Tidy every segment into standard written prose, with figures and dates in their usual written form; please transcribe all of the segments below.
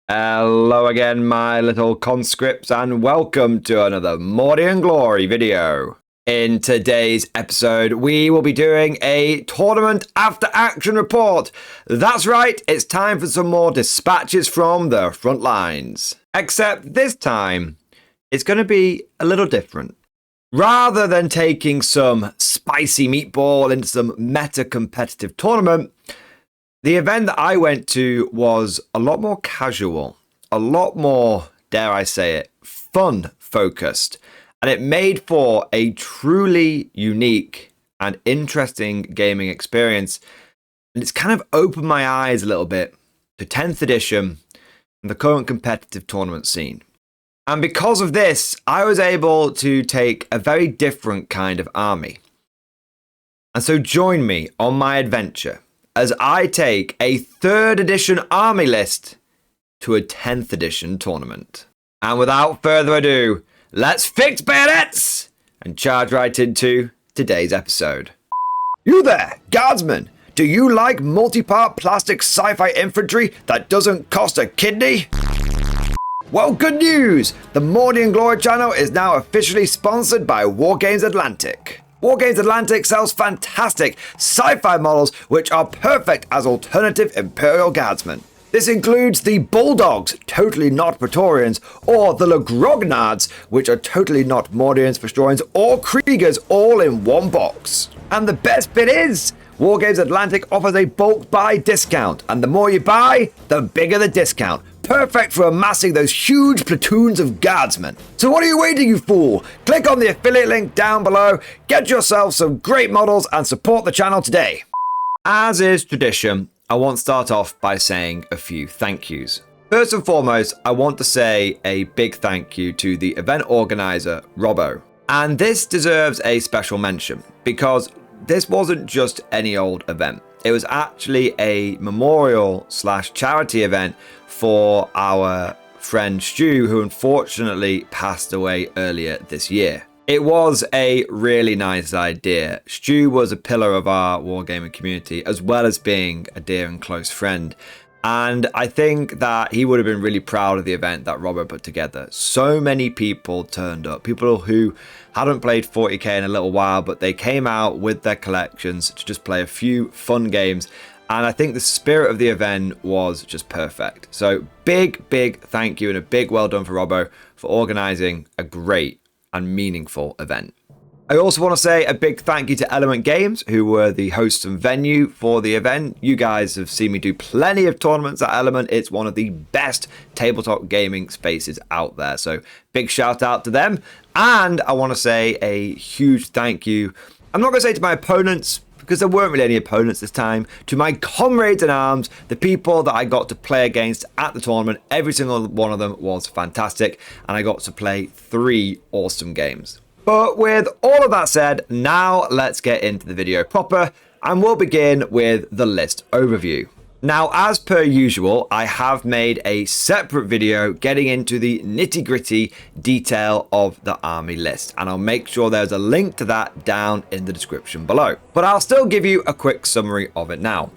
Hello again, my little conscripts, and welcome to another Mordian Glory video. In today's episode, we will be doing a tournament after action report. That's right, it's time for some more dispatches from the front lines. Except this time, it's going to be a little different. Rather than taking some spicy meatball into some meta competitive tournament, the event that I went to was a lot more casual, a lot more, dare I say it, fun focused, and it made for a truly unique and interesting gaming experience. And it's kind of opened my eyes a little bit to 10th edition and the current competitive tournament scene. And because of this, I was able to take a very different kind of army. And so join me on my adventure as I take a 3rd edition army list to a 10th edition tournament. And without further ado, let's fix bayonets and charge right into today's episode. You there, guardsmen! Do you like multi-part plastic sci-fi infantry that doesn't cost a kidney? Well, good news! The Mordian Glory channel is now officially sponsored by Wargames Atlantic. Wargames Atlantic sells fantastic sci-fi models which are perfect as alternative Imperial Guardsmen. This includes the Bulldogs, totally not Praetorians, or the Legrognards, which are totally not Mordians, Festorians, or Kriegers, all in one box. And the best bit is, Wargames Atlantic offers a bulk buy discount, and the more you buy, the bigger the discount. Perfect for amassing those huge platoons of guardsmen. So what are you waiting, you fool? Click on the affiliate link down below, get yourself some great models, and support the channel today. As is tradition, I want to start off by saying a few thank yous. First and foremost, I want to say a big thank you to the event organizer, Robbo. And this deserves a special mention, because this wasn't just any old event. It was actually a memorial/charity event for our friend Stu, who unfortunately passed away earlier this year. It was a really nice idea. Stu was a pillar of our wargaming community, as well as being a dear and close friend. And I think that he would have been really proud of the event that Robert put together. So many people turned up, people who hadn't played 40k in a little while, but they came out with their collections to just play a few fun games. And I think the spirit of the event was just perfect. So big thank you and a big well done for Robbo for organizing a great and meaningful event. I also want to say a big thank you to Element Games, who were the hosts and venue for the event. You guys have seen me do plenty of tournaments at Element. It's one of the best tabletop gaming spaces out there. So big shout out to them. And I want to say a huge thank you. I'm not going to say to my opponents, because there weren't really any opponents this time, to my comrades in arms, the people that I got to play against at the tournament. Every single one of them was fantastic, and I got to play 3 awesome games. But with all of that said, now let's get into the video proper, and we'll begin with the list overview. Now, as per usual, I have made a separate video getting into the nitty-gritty detail of the army list, and I'll make sure there's a link to that down in the description below. But I'll still give you a quick summary of it now.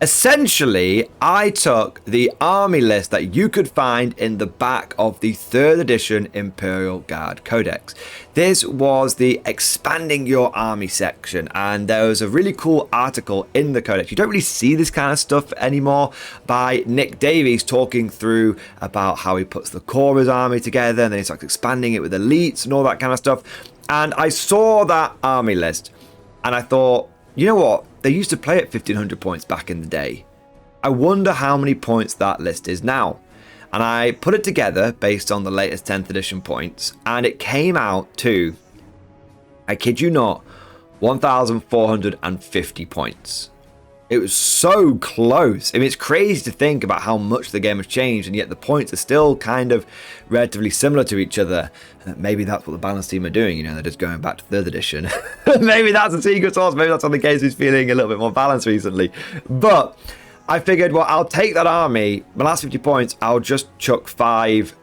Essentially, I took the army list that you could find in the back of the 3rd edition Imperial Guard Codex. This was the expanding your army section, and there was a really cool article in the codex. You don't really see this kind of stuff anymore, by Nick Davies talking through about how he puts the core of his army together, and then he starts expanding it with elites and all that kind of stuff. And I saw that army list, and I thought, you know what? They used to play at 1500 points back in the day. I wonder how many points that list is now. And I put it together based on the latest 10th edition points, and it came out to, I kid you not, 1,450 points. It was so close. I mean, it's crazy to think about how much the game has changed, and yet the points are still kind of relatively similar to each other. Maybe that's what the balance team are doing, you know, they're just going back to 3rd edition. Maybe that's a secret sauce. Maybe that's on the case who's feeling a little bit more balanced recently. But I figured, well, I'll take that army. My last 50 points, I'll just chuck 5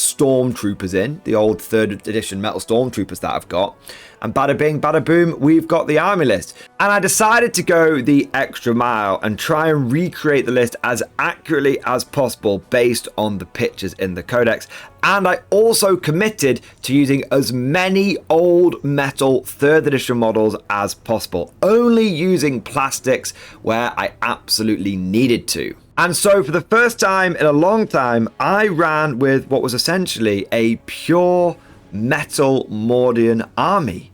Stormtroopers in, the old 3rd edition metal Stormtroopers that I've got. And bada bing, bada boom, we've got the army list. And I decided to go the extra mile and try and recreate the list as accurately as possible based on the pictures in the codex. And I also committed to using as many old metal 3rd edition models as possible, only using plastics where I absolutely needed to. And so for the first time in a long time, I ran with what was essentially a pure metal Mordian army.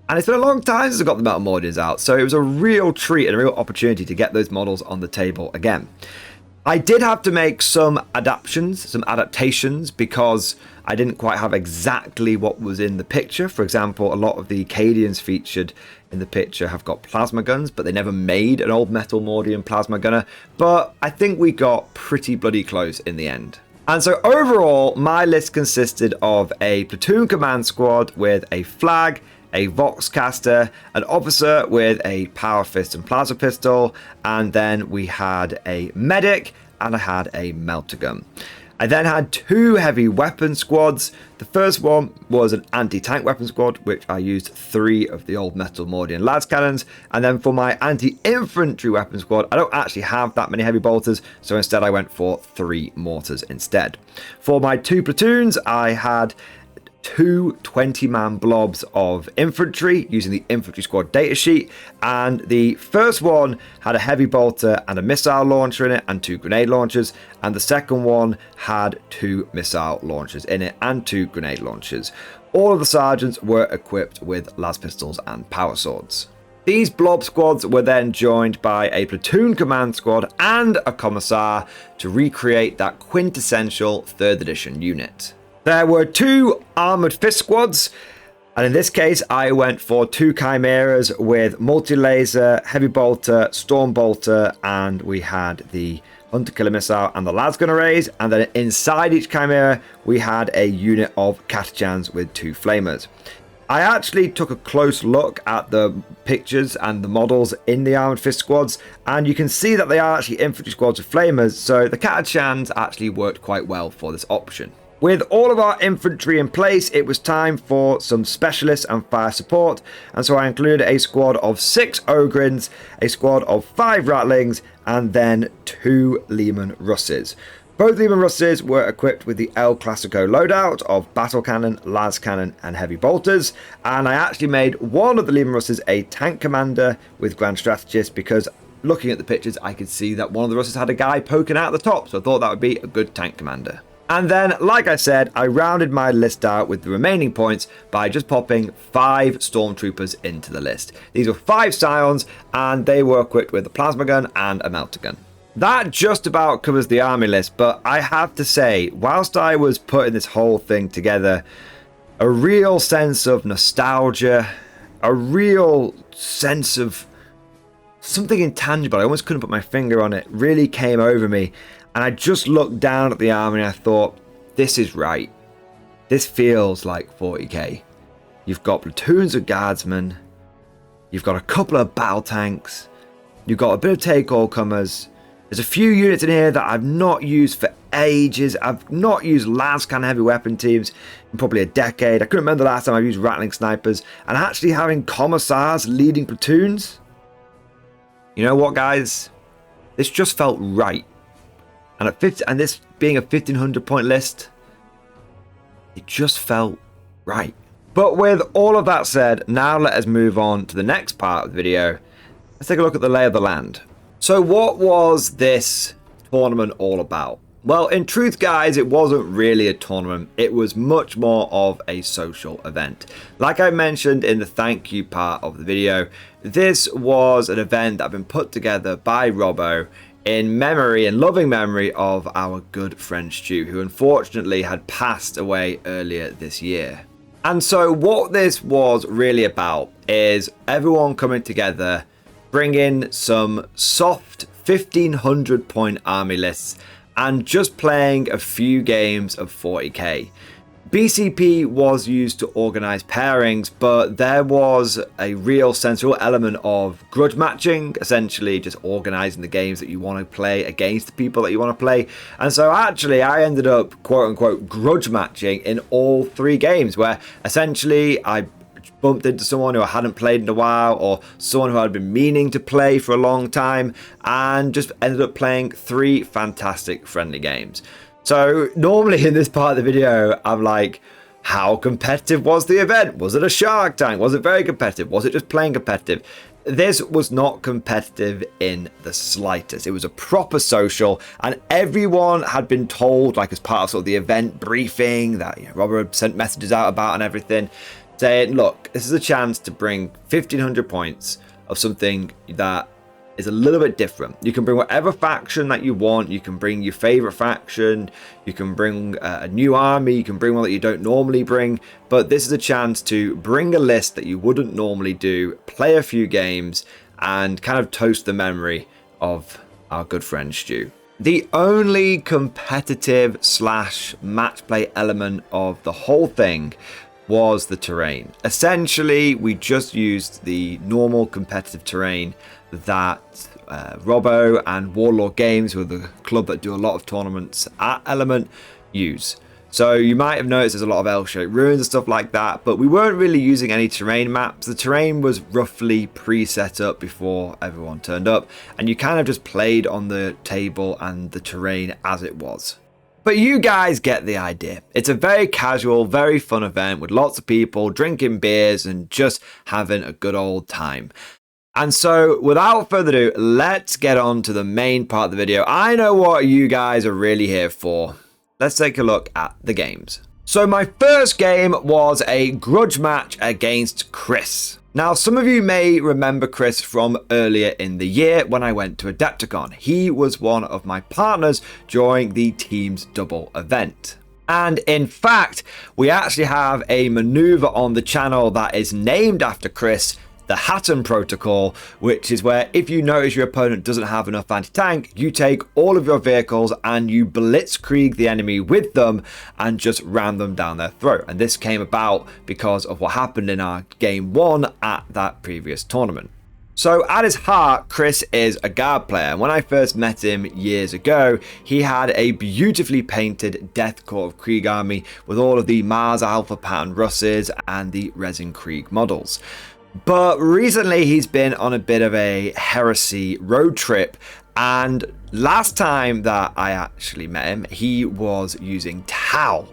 And it's been a long time since I got the metal Mordians out, so it was a real treat and a real opportunity to get those models on the table again. I did have to make some adaptations, because I didn't quite have exactly what was in the picture. For example, a lot of the Cadians featured in the picture have got plasma guns, but they never made an old metal Mordian plasma gunner. But I think we got pretty bloody close in the end. And so overall, my list consisted of a platoon command squad with a flag, a Voxcaster, an officer with a power fist and plasma pistol, and then we had a medic, and I had a melter gun. I then had 2 heavy weapon squads. The first one was an anti-tank weapon squad, which I used 3 of the old metal Mordian las cannons. And then for my anti-infantry weapon squad, I don't actually have that many heavy bolters, so instead I went for 3 mortars instead. For my 2 platoons, I had 2 20-man blobs of infantry using the infantry squad datasheet, and the first one had a heavy bolter and a missile launcher in it and 2 grenade launchers, and the second one had 2 missile launchers in it and 2 grenade launchers. All of the sergeants were equipped with las pistols and power swords. These blob squads were then joined by a platoon command squad and a commissar to recreate that quintessential 3rd edition unit. There were 2 armoured fist squads, and in this case I went for 2 chimeras with multi-laser, heavy bolter, storm bolter, and we had the hunter killer missile and the lasgun arrays, and then inside each chimera we had a unit of Katachans with 2 flamers. I actually took a close look at the pictures and the models in the armoured fist squads, and you can see that they are actually infantry squads with flamers, so the Katachans actually worked quite well for this option. With all of our infantry in place, it was time for some specialists and fire support, and so I included a squad of 6 Ogryns, a squad of 5 Ratlings, and then 2 Leman Russes. Both Leman Russes were equipped with the El Clasico loadout of battle cannon, las cannon, and heavy bolters, and I actually made one of the Leman Russes a tank commander with Grand Strategist, because looking at the pictures I could see that one of the Russes had a guy poking out the top, so I thought that would be a good tank commander. And then, like I said, I rounded my list out with the remaining points by just popping 5 Stormtroopers into the list. These were 5 Scions, and they were equipped with a plasma gun and a melter gun. That just about covers the army list, but I have to say, whilst I was putting this whole thing together, a real sense of nostalgia, a real sense of something intangible, I almost couldn't put my finger on it, really came over me. And I just looked down at the army and I thought, this is right. This feels like 40k. You've got platoons of guardsmen. You've got a couple of battle tanks. You've got a bit of take-all-comers. There's a few units in here that I've not used for ages. I've not used las cannon heavy weapon teams in probably a decade. I couldn't remember the last time I've used Ratling snipers. And actually having commissars leading platoons. You know what, guys? This just felt right. And this being a 1500 point list, it just felt right. But with all of that said, now let us move on to the next part of the video. Let's take a look at the lay of the land. So what was this tournament all about? Well, in truth, guys, it wasn't really a tournament. It was much more of a social event. Like I mentioned in the thank you part of the video, this was an event that had been put together by Robbo in memory and loving memory of our good friend Stu, who unfortunately had passed away earlier this year. And so what this was really about is everyone coming together, bringing some soft 1500 point army lists and just playing a few games of 40k. BCP was used to organize pairings, but there was a real central element of grudge matching, essentially just organizing the games that you want to play against the people that you want to play. And so actually I ended up quote unquote grudge matching in all 3 games, where essentially I bumped into someone who I hadn't played in a while, or someone who I'd been meaning to play for a long time, and just ended up playing 3 fantastic friendly games. So normally in this part of the video, I'm like, how competitive was the event? Was it a Shark Tank? Was it very competitive? Was it just plain competitive? This was not competitive in the slightest. It was a proper social, and everyone had been told, like as part of sort of the event briefing that Robert sent messages out about and everything, saying, look, this is a chance to bring 1,500 points of something that is a little bit different. You can bring whatever faction that you want. You can bring your favorite faction. You can bring a new army. You can bring one that you don't normally bring. But this is a chance to bring a list that you wouldn't normally do, play a few games, and kind of toast the memory of our good friend Stu. The only competitive / match play element of the whole thing was the terrain. Essentially, we just used the normal competitive terrain that Robbo and Warlord Games, who are the club that do a lot of tournaments at Element, use. So you might have noticed there's a lot of L-shaped ruins and stuff like that, but we weren't really using any terrain maps. The terrain was roughly pre-set up before everyone turned up, and you kind of just played on the table and the terrain as it was. But you guys get the idea. It's a very casual, very fun event with lots of people drinking beers and just having a good old time. And so without further ado, let's get on to the main part of the video. I know what you guys are really here for. Let's take a look at the games. So my first game was a grudge match against Chris. Now, some of you may remember Chris from earlier in the year when I went to Adepticon. He was one of my partners during the Teams Double event. And in fact, we actually have a maneuver on the channel that is named after Chris, the Hatton Protocol, which is where if you notice your opponent doesn't have enough anti-tank, you take all of your vehicles and you blitzkrieg the enemy with them and just ram them down their throat. And this came about because of what happened in our game 1 at that previous tournament. So at his heart, Chris is a guard player. And when I first met him years ago, he had a beautifully painted Death Court of Krieg army with all of the Mars Alpha pattern Russes and the Resin Krieg models. But recently he's been on a bit of a heresy road trip, and last time that I actually met him, he was using Tau.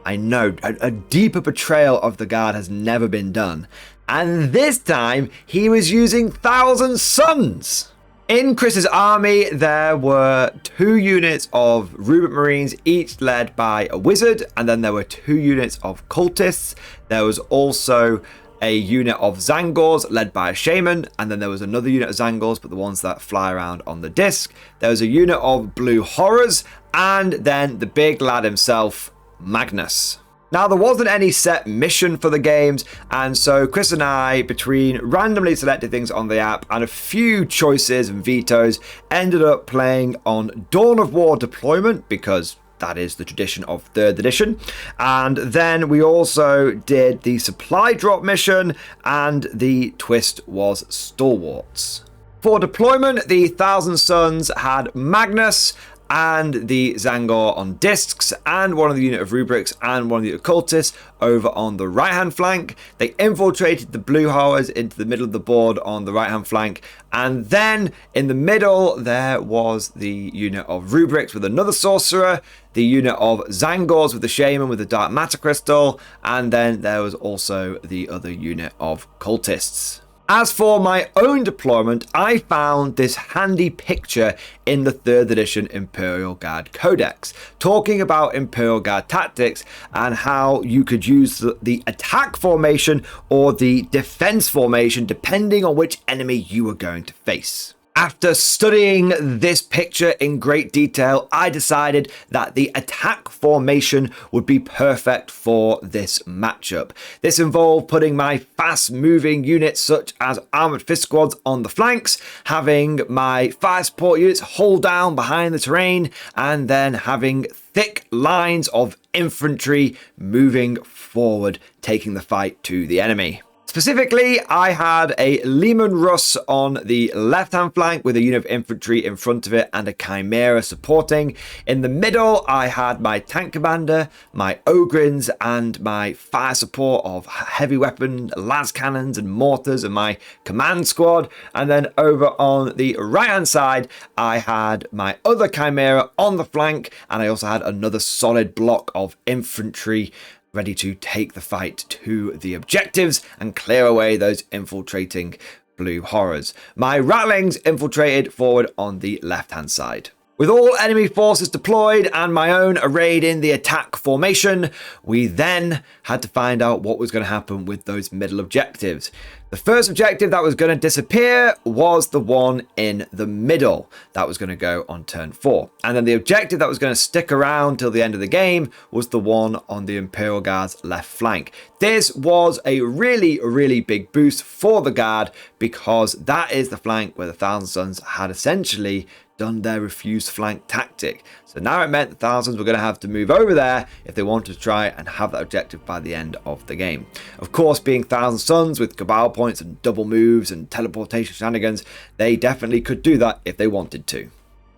I know, a deeper betrayal of the guard has never been done. And this time he was using Thousand Suns. In Chris's army, there were 2 units of Rubik Marines, each led by a wizard, and then there were 2 units of cultists. There was also a unit of Zangors led by a shaman, and then there was another unit of Zangors, but the ones that fly around on the disc. There was a unit of blue horrors, and then the big lad himself, Magnus. Now, there wasn't any set mission for the games, and so Chris and I, between randomly selected things on the app and a few choices and vetoes, ended up playing on Dawn of War deployment, because that is the tradition of 3rd edition. And then we also did the supply drop mission, and the twist was Stalwarts. For deployment, the Thousand Suns had Magnus and the Zangor on discs, and one of the unit of rubrics and one of the occultists over on the right hand flank. They infiltrated the blue horrors into the middle of the board on the right hand flank, and then in the middle there was the unit of rubrics with another sorcerer, the unit of Zangors with the shaman with the dark matter crystal, and then there was also the other unit of cultists. As for my own deployment, I found this handy picture in the 3rd edition Imperial Guard Codex, talking about Imperial Guard tactics and how you could use the attack formation or the defense formation depending on which enemy you were going to face. After studying this picture in great detail, I decided that the attack formation would be perfect for this matchup. This involved putting my fast-moving units such as Armoured Fist Squads on the flanks, having my fire support units hold down behind the terrain, and then having thick lines of infantry moving forward, taking the fight to the enemy. Specifically, I had a Leman Russ on the left-hand flank with a unit of infantry in front of it and a Chimera supporting. In the middle, I had my tank commander, my Ogrins, and my fire support of heavy weapon, las cannons and mortars, and my command squad. And then over on the right-hand side, I had my other Chimera on the flank, and I also had another solid block of infantry ready to take the fight to the objectives and clear away those infiltrating blue horrors. My Rattlings infiltrated forward on the left-hand side. With all enemy forces deployed and my own arrayed in the attack formation, we then had to find out what was going to happen with those middle objectives. The first objective that was going to disappear was the one in the middle. That was going to go on turn 4. And then the objective that was going to stick around till the end of the game was the one on the Imperial Guard's left flank. This was a really big boost for the Guard because that is the flank where the Thousand Sons had essentially done their refused flank tactic. So now it meant the Thousands were going to have to move over there if they wanted to try and have that objective by the end of the game. Of course, being Thousand Sons with Cabal points and double moves and teleportation shenanigans, they definitely could do that if they wanted to.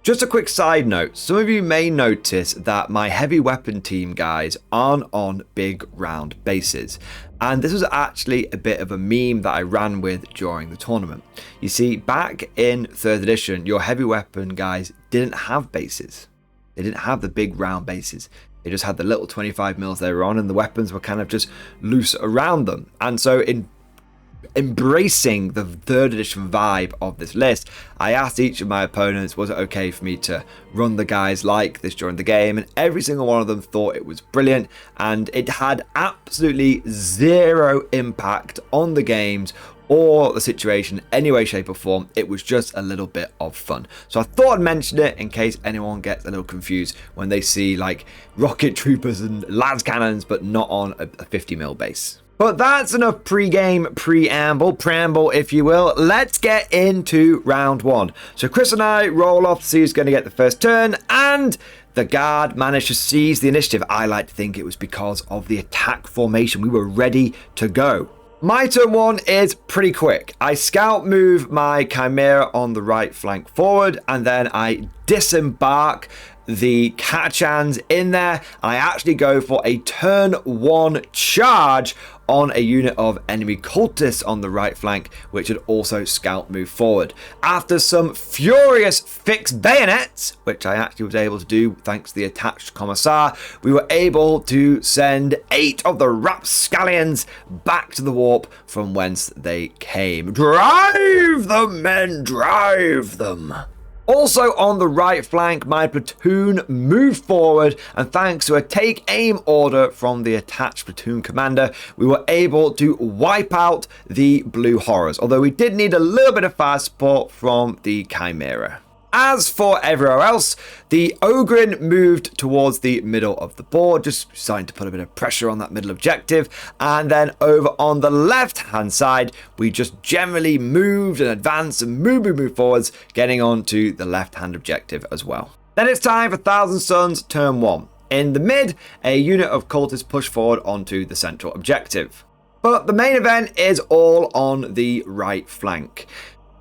Just a quick side note, some of you may notice that my heavy weapon team guys aren't on big round bases. And this was actually a bit of a meme that I ran with during the tournament. You see, back in 3rd edition, your heavy weapon guys didn't have bases. They didn't have the big round bases. They just had the little 25 mils they were on, and the weapons were kind of just loose around them. And so in embracing the 3rd edition vibe of this list, I asked each of my opponents, was it okay for me to run the guys like this during the game? And every single one of them thought it was brilliant, and it had absolutely zero impact on the games or the situation any way, shape or form. It was just a little bit of fun. So I thought I'd mention it in case anyone gets a little confused when they see like rocket troopers and las cannons but not on a 50 mil base. But that's enough pre-game preamble, if you will. Let's get into round 1. So Chris and I roll off to see who's going to get the first turn, and the Guard managed to seize the initiative. I like to think it was because of the attack formation. We were ready to go. My turn 1 is pretty quick. I scout move my Chimera on the right flank forward, and then I disembark the Kachans in there. I actually go for a turn 1 charge on a unit of enemy cultists on the right flank, which had also scout move forward. After some furious fixed bayonets, which I actually was able to do thanks to the attached commissar, we were able to send 8 of the rapscallions back to the warp from whence they came. Drive them, men, drive them! Also on the right flank, my platoon moved forward, and thanks to a take aim order from the attached platoon commander, we were able to wipe out the blue horrors, although we did need a little bit of fire support from the Chimera. As for everywhere else, the Ogrin moved towards the middle of the board, just starting to put a bit of pressure on that middle objective. And then over on the left-hand side, we just generally moved and advanced and moved forwards, getting on to the left-hand objective as well. Then it's time for Thousand Sons turn 1. In the mid, a unit of cultists push forward onto the central objective. But the main event is all on the right flank.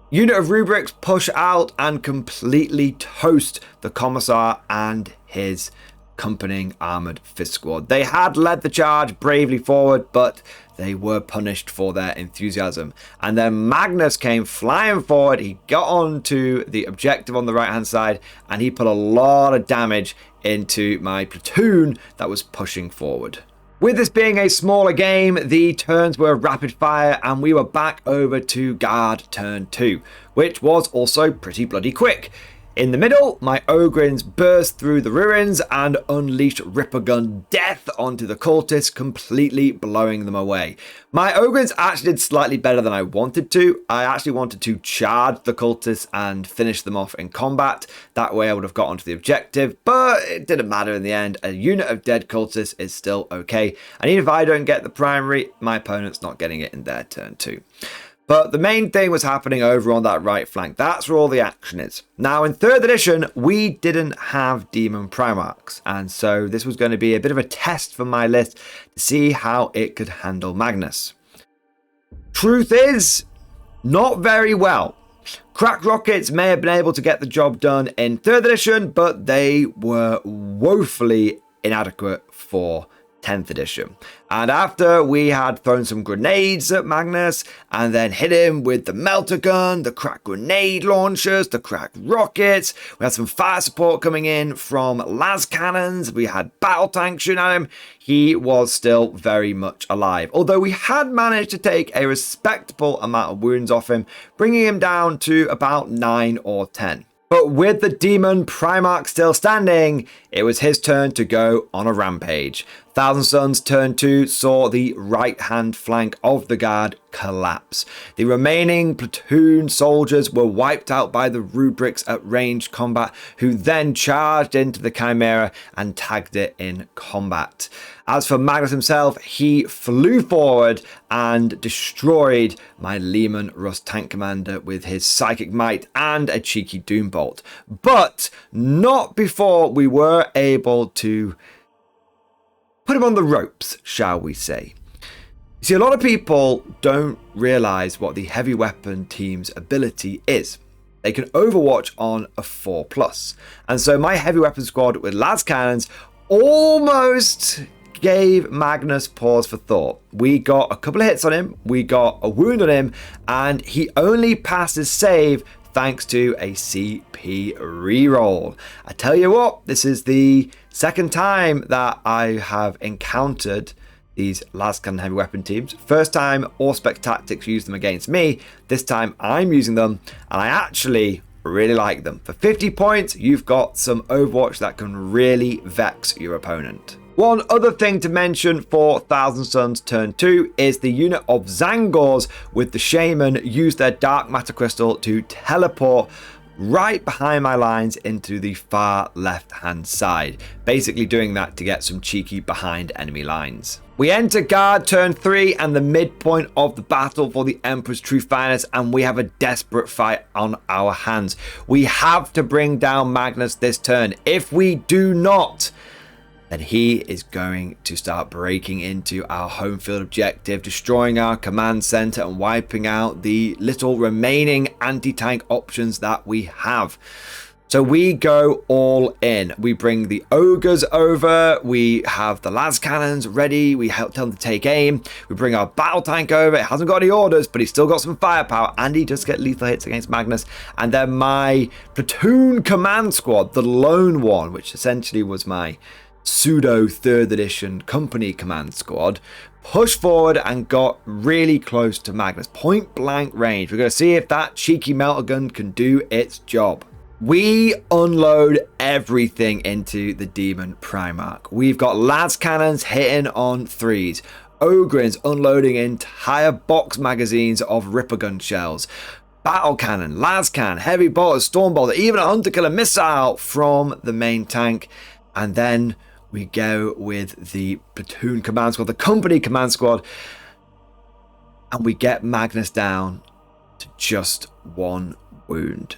Unit of Rubrics push out and completely toast the Commissar and his accompanying armoured fist squad. They had led the charge bravely forward, but they were punished for their enthusiasm. And then Magnus came flying forward. He got onto the objective on the right-hand side, and he put a lot of damage into my platoon that was pushing forward. With this being a smaller game, the turns were rapid fire, and we were back over to Guard turn 2, which was also pretty bloody quick. In the middle, my Ogrins burst through the ruins and unleashed Ripper Gun death onto the cultists, completely blowing them away. My Ogrins actually did slightly better than I wanted to. I actually wanted to charge the cultists and finish them off in combat. That way I would have got onto the objective, but it didn't matter in the end. A unit of dead cultists is still okay. And even if I don't get the primary, my opponent's not getting it in their turn 2. But the main thing was happening over on that right flank. That's where all the action is. Now, in 3rd edition, we didn't have Demon Primarchs. And so this was going to be a bit of a test for my list to see how it could handle Magnus. Truth is, not very well. Crack Rockets may have been able to get the job done in 3rd edition, but they were woefully inadequate for 10th edition. And after we had thrown some grenades at Magnus and then hit him with the melter gun, the crack grenade launchers, the crack rockets, we had some fire support coming in from las cannons, we had battle tanks shooting at him, he was still very much alive. Although we had managed to take a respectable amount of wounds off him, bringing him down to about 9 or 10. But with the Demon Primarch still standing, it was his turn to go on a rampage. Thousand Suns turn 2 saw the right-hand flank of the guard collapse. The remaining platoon soldiers were wiped out by the rubrics at ranged combat, who then charged into the Chimera and tagged it in combat. As for Magnus himself, he flew forward and destroyed my Leman Russ tank commander with his Psychic Might and a cheeky Doom Bolt. But not before we were able to put him on the ropes, shall we say. You see, a lot of people don't realize what the heavy weapon team's ability is. They can overwatch on a 4+. And so my heavy weapon squad with las cannons almost gave Magnus pause for thought. We got a couple of hits on him, we got a wound on him, and he only passed his save thanks to a CP reroll. I tell you what, this is the second time that I have encountered these las cannon heavy weapon teams. First time Auspex Tactics used them against me. This time I'm using them, and I actually really like them. For 50 points, you've got some Overwatch that can really vex your opponent. One other thing to mention for Thousand Suns turn 2 is the unit of Zangors with the Shaman use their Dark Matter Crystal to teleport right behind my lines into the far left hand side, basically doing that to get some cheeky behind enemy lines. We enter guard turn 3 and the midpoint of the battle for the Emperor's True Finest, and we have a desperate fight on our hands. We have to bring down Magnus this turn. If we do not, then he is going to start breaking into our home field objective, destroying our command center and wiping out the little remaining anti-tank options that we have. So we go all in. We bring the ogres over, we have the las cannons ready, we help tell them to take aim, we bring our battle tank over. It hasn't got any orders, but he's still got some firepower, and he does get lethal hits against Magnus. And then my platoon command squad, the lone one, which essentially was my pseudo 3rd edition company command squad, pushed forward and got really close to Magnus, point blank range. We're going to see if that cheeky melter gun can do its job. We unload everything into the Demon Primarch. We've got las cannons hitting on 3s, Ogrins unloading entire box magazines of Ripper gun shells, battle cannon, las cannon, heavy bolter, storm bolter, even a hunter killer missile from the main tank. And then we go with the platoon command squad, the company command squad, and we get Magnus down to just 1 wound.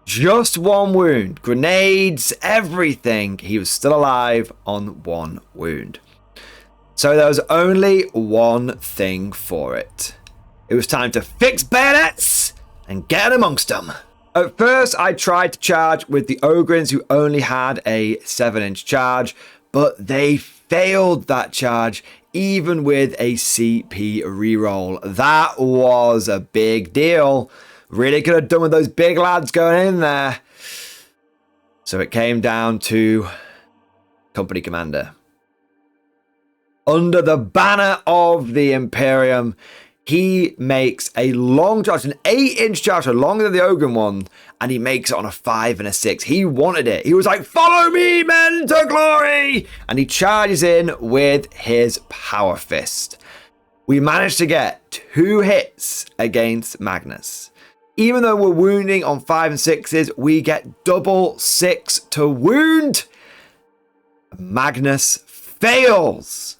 Just 1 wound. Grenades, everything. He was still alive on 1 wound. So there was only one thing for it. It was time to fix bayonets and get amongst them. At first, I tried to charge with the Ogrins, who only had a 7-inch charge, but they failed that charge even with a CP reroll. That was a big deal. Really could have done with those big lads going in there. So it came down to company commander. Under the banner of the Imperium, he makes a long charge, an 8-inch charge, so longer than the Ogren one, and he makes it on a 5 and a 6. He wanted it. He was like, "Follow me, men, to glory!" And he charges in with his Power Fist. We managed to get 2 hits against Magnus. Even though we're wounding on 5 and 6s, we get double 6 to wound. Magnus fails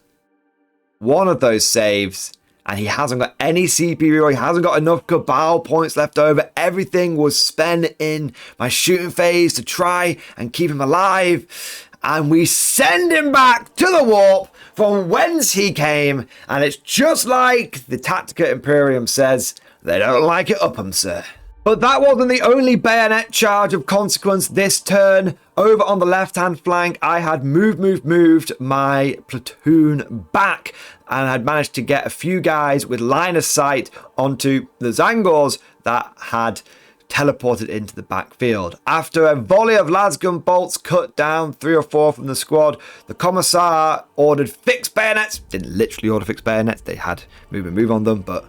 one of those saves, and he hasn't got any CP, he hasn't got enough Cabal points left over. Everything was spent in my shooting phase to try and keep him alive. And we send him back to the warp from whence he came. And it's just like the Tactica Imperium says, they don't like it up 'em, sir. But that wasn't the only bayonet charge of consequence this turn. Over on the left-hand flank, I had moved my platoon back and had managed to get a few guys with line of sight onto the Zangors that had teleported into the backfield. After a volley of lasgun bolts cut down 3 or 4 from the squad, the Commissar ordered fixed bayonets. Didn't literally order fixed bayonets, they had move on them, but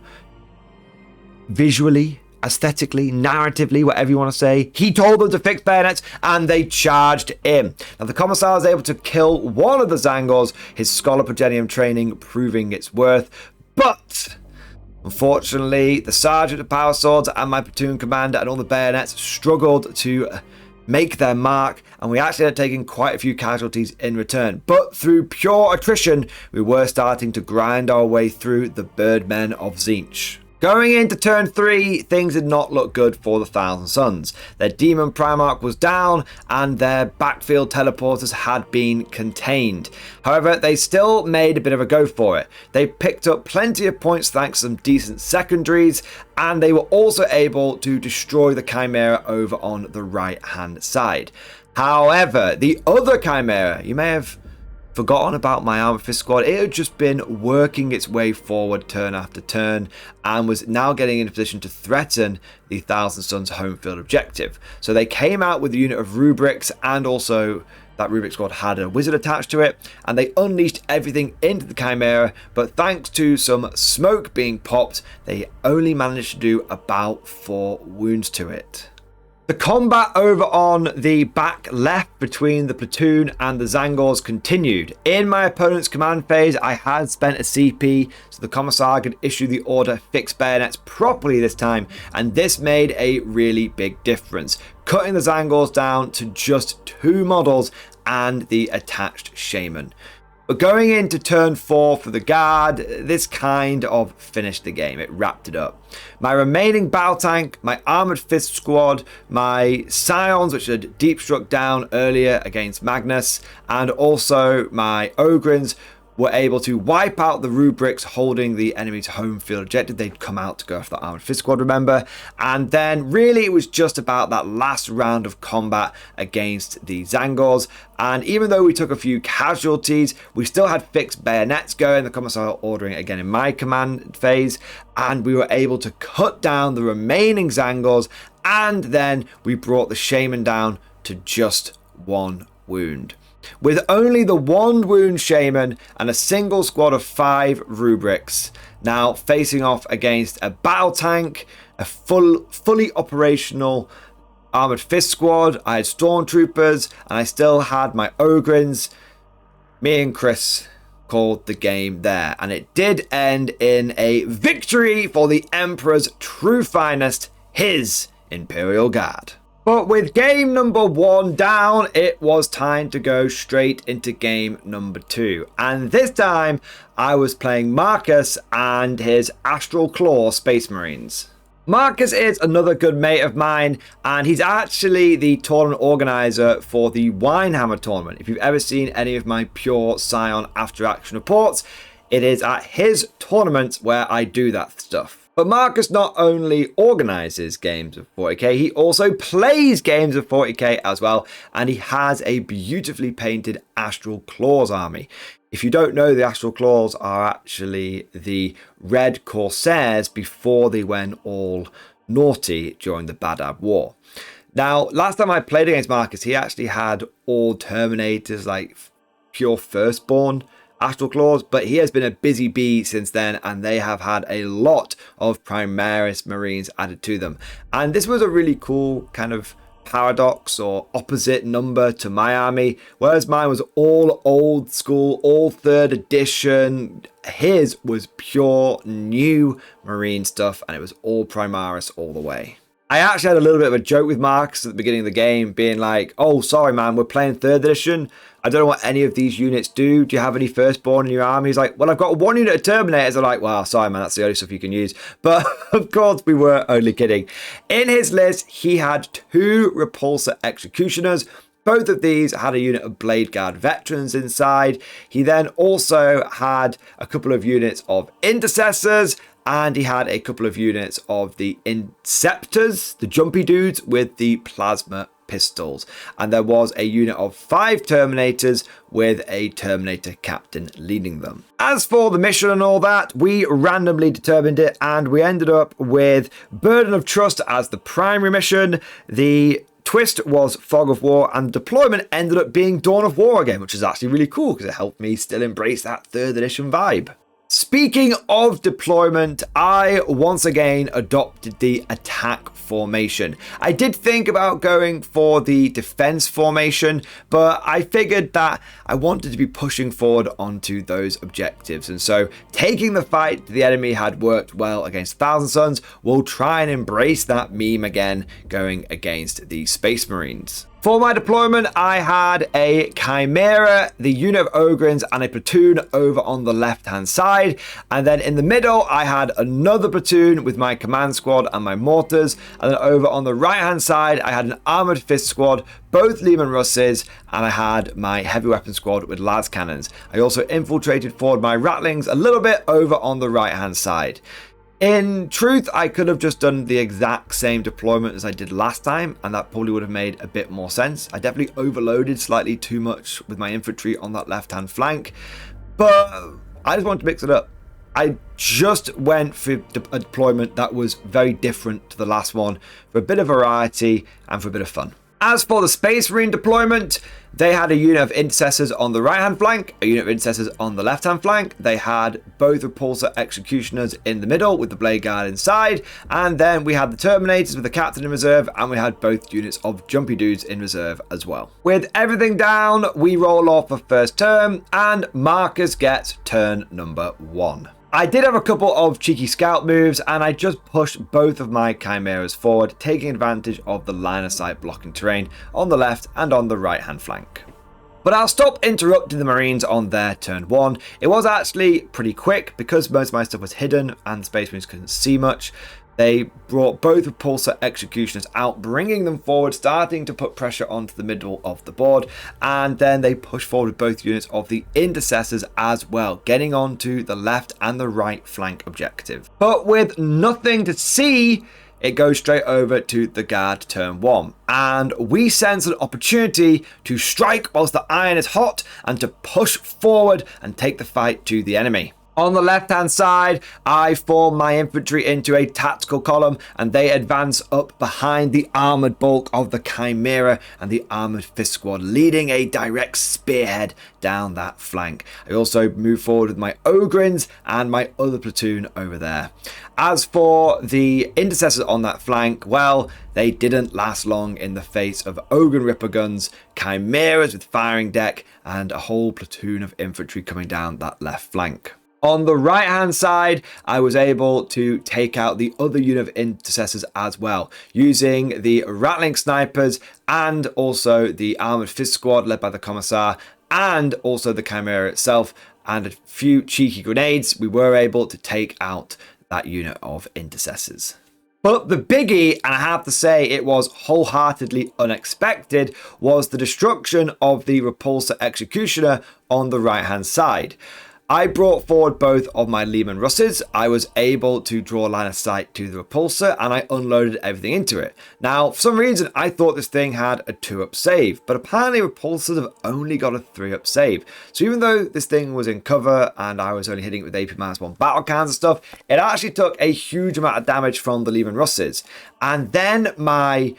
visually, aesthetically, narratively, whatever you want to say, he told them to fix bayonets and they charged in. Now the Commissar was able to kill one of the Zangors, his Scholar Progenium training proving its worth, but unfortunately the Sergeant of Power Swords and my platoon commander and all the bayonets struggled to make their mark, and we actually ended up taking quite a few casualties in return. But through pure attrition, we were starting to grind our way through the Birdmen of Tzeentch. Going into turn 3, things did not look good for the Thousand Suns. Their Demon Primarch was down and their backfield teleporters had been contained. However, they still made a bit of a go for it. They picked up plenty of points thanks to some decent secondaries, and they were also able to destroy the Chimera over on the right hand side. However, the other Chimera, you may have forgotten about my Armored Fist squad. It had just been working its way forward turn after turn and was now getting in a position to threaten the Thousand Suns home field objective. So they came out with a unit of rubrics, and also that rubric squad had a wizard attached to it, and they unleashed everything into the Chimera, but thanks to some smoke being popped, they only managed to do about 4 wounds to it. The combat over on the back left between the platoon and the Zangors continued. In my opponent's command phase, I had spent a CP, so the Commissar could issue the order fix bayonets properly this time, and this made a really big difference, cutting the Zangors down to just 2 models and the attached Shaman. But going into turn 4 for the Guard, this kind of finished the game. It wrapped it up. My remaining battle tank, my Armoured Fist squad, my Scions, which had deep struck down earlier against Magnus, and also my Ogrins were able to wipe out the rubrics holding the enemy's home field objective. They'd come out to go after the Armoured Fist squad, remember? And then really it was just about that last round of combat against the Zangors. And even though we took a few casualties, we still had fixed bayonets going, the Commissar ordering it again in my command phase, and we were able to cut down the remaining Zangors, and then we brought the Shaman down to just 1 wound. With only the 1 wound Shaman and a single squad of 5 rubrics, now facing off against a battle tank, a fully operational Armoured Fist squad, I had Stormtroopers, and I still had my Ogrins, me and Chris called the game there. And it did end in a victory for the Emperor's true finest, his Imperial Guard. But with game number 1 down, it was time to go straight into game number 2. And this time, I was playing Marcus and his Astral Claw Space Marines. Marcus is another good mate of mine, and he's actually the tournament organizer for the Warhammer tournament. If you've ever seen any of my pure Scion after action reports, it is at his tournament where I do that stuff. But Marcus not only organizes games of 40k, he also plays games of 40k as well, and he has a beautifully painted Astral Claws army. If you don't know, the Astral Claws are actually the Red Corsairs before they went all naughty during the Badab War. Now, last time I played against Marcus, he actually had all Terminators, like pure Firstborn Astral Claws, but he has been a busy bee since then, and they have had a lot of Primaris Marines added to them. And this was a really cool kind of paradox or opposite number to my army, whereas mine was all old school, all 3rd edition. His was pure new Marine stuff, and it was all Primaris all the way. I actually had a little bit of a joke with Marcus at the beginning of the game, being like, oh, sorry, man, we're playing 3rd edition. I don't know what any of these units do. Do you have any firstborn in your army? He's like, well, I've got 1 unit of Terminators. I'm like, well, sorry, man, that's the only stuff you can use. But of course, we were only kidding. In his list, he had 2 Repulsor Executioners. Both of these had a unit of Blade Guard veterans inside. He then also had a couple of units of Intercessors, and he had a couple of units of the Inceptors, the jumpy dudes with the plasma pistols. And there was a unit of 5 Terminators with a Terminator captain leading them. As for the mission and all that, we randomly determined it, and we ended up with Burden of Trust as the primary mission. The twist was Fog of War, and deployment ended up being Dawn of War again, which is actually really cool because it helped me still embrace that 3rd edition vibe. Speaking of deployment, I once again adopted the attack formation. I did think about going for the defense formation, but I figured that I wanted to be pushing forward onto those objectives. And so taking the fight to the enemy had worked well against Thousand Suns. We'll try and embrace that meme again going against the Space Marines. For my deployment, I had a Chimera, the unit of Ogrins, and a platoon over on the left-hand side. And then in the middle, I had another platoon with my command squad and my mortars. And then over on the right-hand side, I had an armored fist squad, both Lehman Russes, and I had my heavy weapon squad with las cannons. I also infiltrated forward my Rattlings a little bit over on the right-hand side. In truth, I could have just done the exact same deployment as I did last time, and that probably would have made a bit more sense. I definitely overloaded slightly too much with my infantry on that left-hand flank, but I just wanted to mix it up. I just went for a deployment that was very different to the last one, for a bit of variety and for a bit of fun. As for the Space Marine deployment, they had a unit of Intercessors on the right-hand flank, a unit of Intercessors on the left-hand flank. They had both Repulsor Executioners in the middle with the Blade Guard inside. And then we had the Terminators with the Captain in reserve, and we had both units of Jumpy Dudes in reserve as well. With everything down, we roll off the first turn, and Marcus gets turn number 1. I did have a couple of cheeky scout moves, and I just pushed both of my Chimeras forward, taking advantage of the line of sight blocking terrain on the left and on the right hand flank. But I'll stop interrupting the Marines on their turn 1. It was actually pretty quick because most of my stuff was hidden and the Space Marines couldn't see much. They brought both Repulsor Executioners out, bringing them forward, starting to put pressure onto the middle of the board. And then they pushed forward with both units of the Intercessors as well, getting onto the left and the right flank objective. But with nothing to see, it goes straight over to the Guard turn 1. And we sense an opportunity to strike whilst the iron is hot and to push forward and take the fight to the enemy. On the left-hand side, I form my infantry into a tactical column, and they advance up behind the armoured bulk of the Chimera and the armoured fist squad, leading a direct spearhead down that flank. I also move forward with my Ogrins and my other platoon over there. As for the Intercessors on that flank, well, they didn't last long in the face of Ogren Ripper guns, Chimeras with firing deck, and a whole platoon of infantry coming down that left flank. On the right hand side, I was able to take out the other unit of Intercessors as well, using the Rattling Snipers and also the Armoured Fist Squad led by the Commissar, and also the Chimera itself, and a few cheeky grenades. We were able to take out that unit of Intercessors. But the biggie, and I have to say it was wholeheartedly unexpected, was the destruction of the Repulsor Executioner on the right hand side. I brought forward both of my Lehman Russes. I was able to draw a line of sight to the Repulsor, and I unloaded everything into it. Now, for some reason, I thought this thing had a 2-up save, but apparently Repulsors have only got a 3-up save. So even though this thing was in cover and I was only hitting it with AP-1 battle cans and stuff, it actually took a huge amount of damage from the Lehman Russes. And then my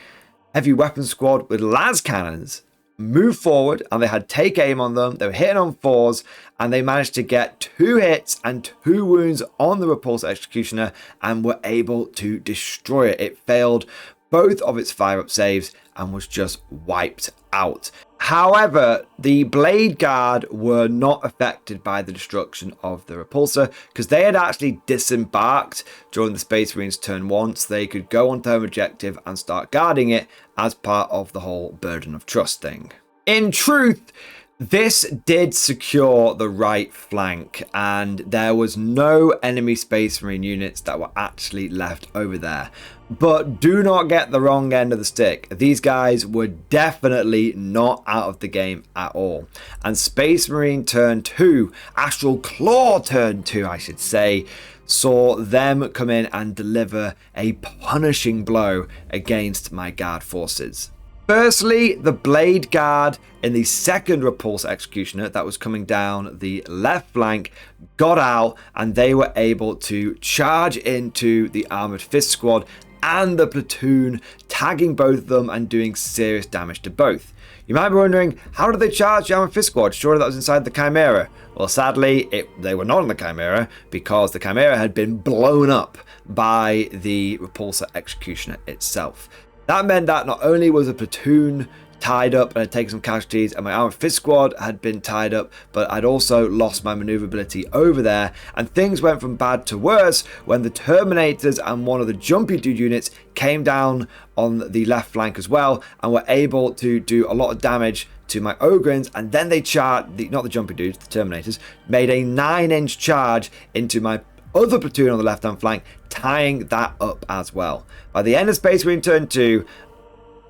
heavy weapon squad with las cannons moved forward, and they had take aim on them. They were hitting on 4s, and they managed to get 2 hits and 2 wounds on the Repulsor Executioner and were able to destroy it. It failed both of its 5-up saves and was just wiped out. However, the Blade Guard were not affected by the destruction of the repulsor because they had actually disembarked during the Space Marines turn 1, so they could go onto home objective and start guarding it as part of the whole burden of trust thing. In truth, this did secure the right flank, and there was no enemy Space Marine units that were actually left over there. But do not get the wrong end of the stick. These guys were definitely not out of the game at all. And Space Marine turn 2, Astral Claw turn 2, I should say, saw them come in and deliver a punishing blow against my guard forces. Firstly, the Blade Guard in the second Repulsor Executioner that was coming down the left flank got out, and they were able to charge into the Armored Fist Squad and the platoon, tagging both of them and doing serious damage to both. You might be wondering, how did they charge the Armored Fist Squad? Surely that was inside the Chimera. Well, sadly, they were not in the Chimera because the Chimera had been blown up by the Repulsor Executioner itself. That meant that not only was a platoon tied up and had taken some casualties, and my Armored Fist Squad had been tied up, but I'd also lost my maneuverability over there, and things went from bad to worse when the Terminators and one of the Jumpy Dude units came down on the left flank as well, and were able to do a lot of damage to my Ogrins, and then they charged, not the Jumpy Dudes, the Terminators, made a 9-inch charge into my other platoon on the left hand flank, tying that up as well. By the end of Space Marine turn 2,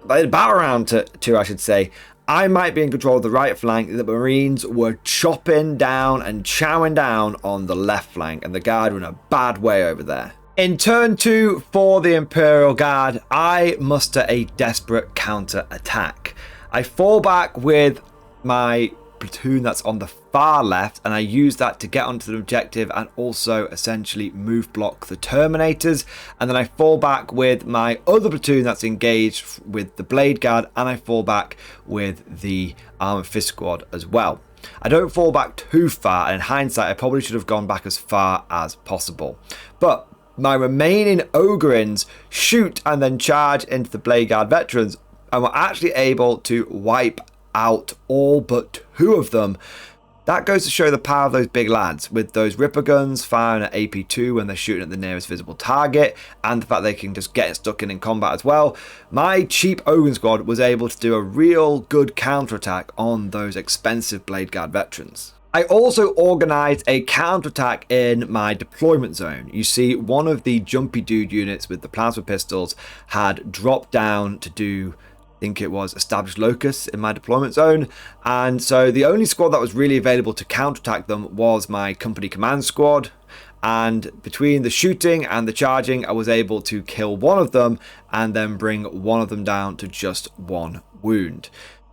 by about around 2 I should say, I might be in control of the right flank. The Marines were chopping down and chowing down on the left flank, and the Guard were in a bad way over there. In turn 2 for the Imperial Guard, I muster a desperate counter attack. I fall back with my platoon that's on the far left, and I use that to get onto the objective and also essentially move block the Terminators, and then I fall back with my other platoon that's engaged with the Blade Guard, and I fall back with the Armored Fist Squad as well. I don't fall back too far, and in hindsight I probably should have gone back as far as possible, but my remaining Ogrins shoot and then charge into the Blade Guard veterans, and were actually able to wipe out all but 2 of them. That goes to show the power of those big lads, with those Ripper guns firing at AP2 when they're shooting at the nearest visible target, and the fact they can just get stuck in combat as well. My cheap Ogren squad was able to do a real good counterattack on those expensive Blade Guard veterans. I also organised a counterattack in my deployment zone. You see, one of the Jumpy Dude units with the plasma pistols had dropped down to do, I think it was, established locus in my deployment zone, and so the only squad that was really available to counterattack them was my company command squad, and between the shooting and the charging I was able to kill one of them and then bring one of them down to just 1 wound.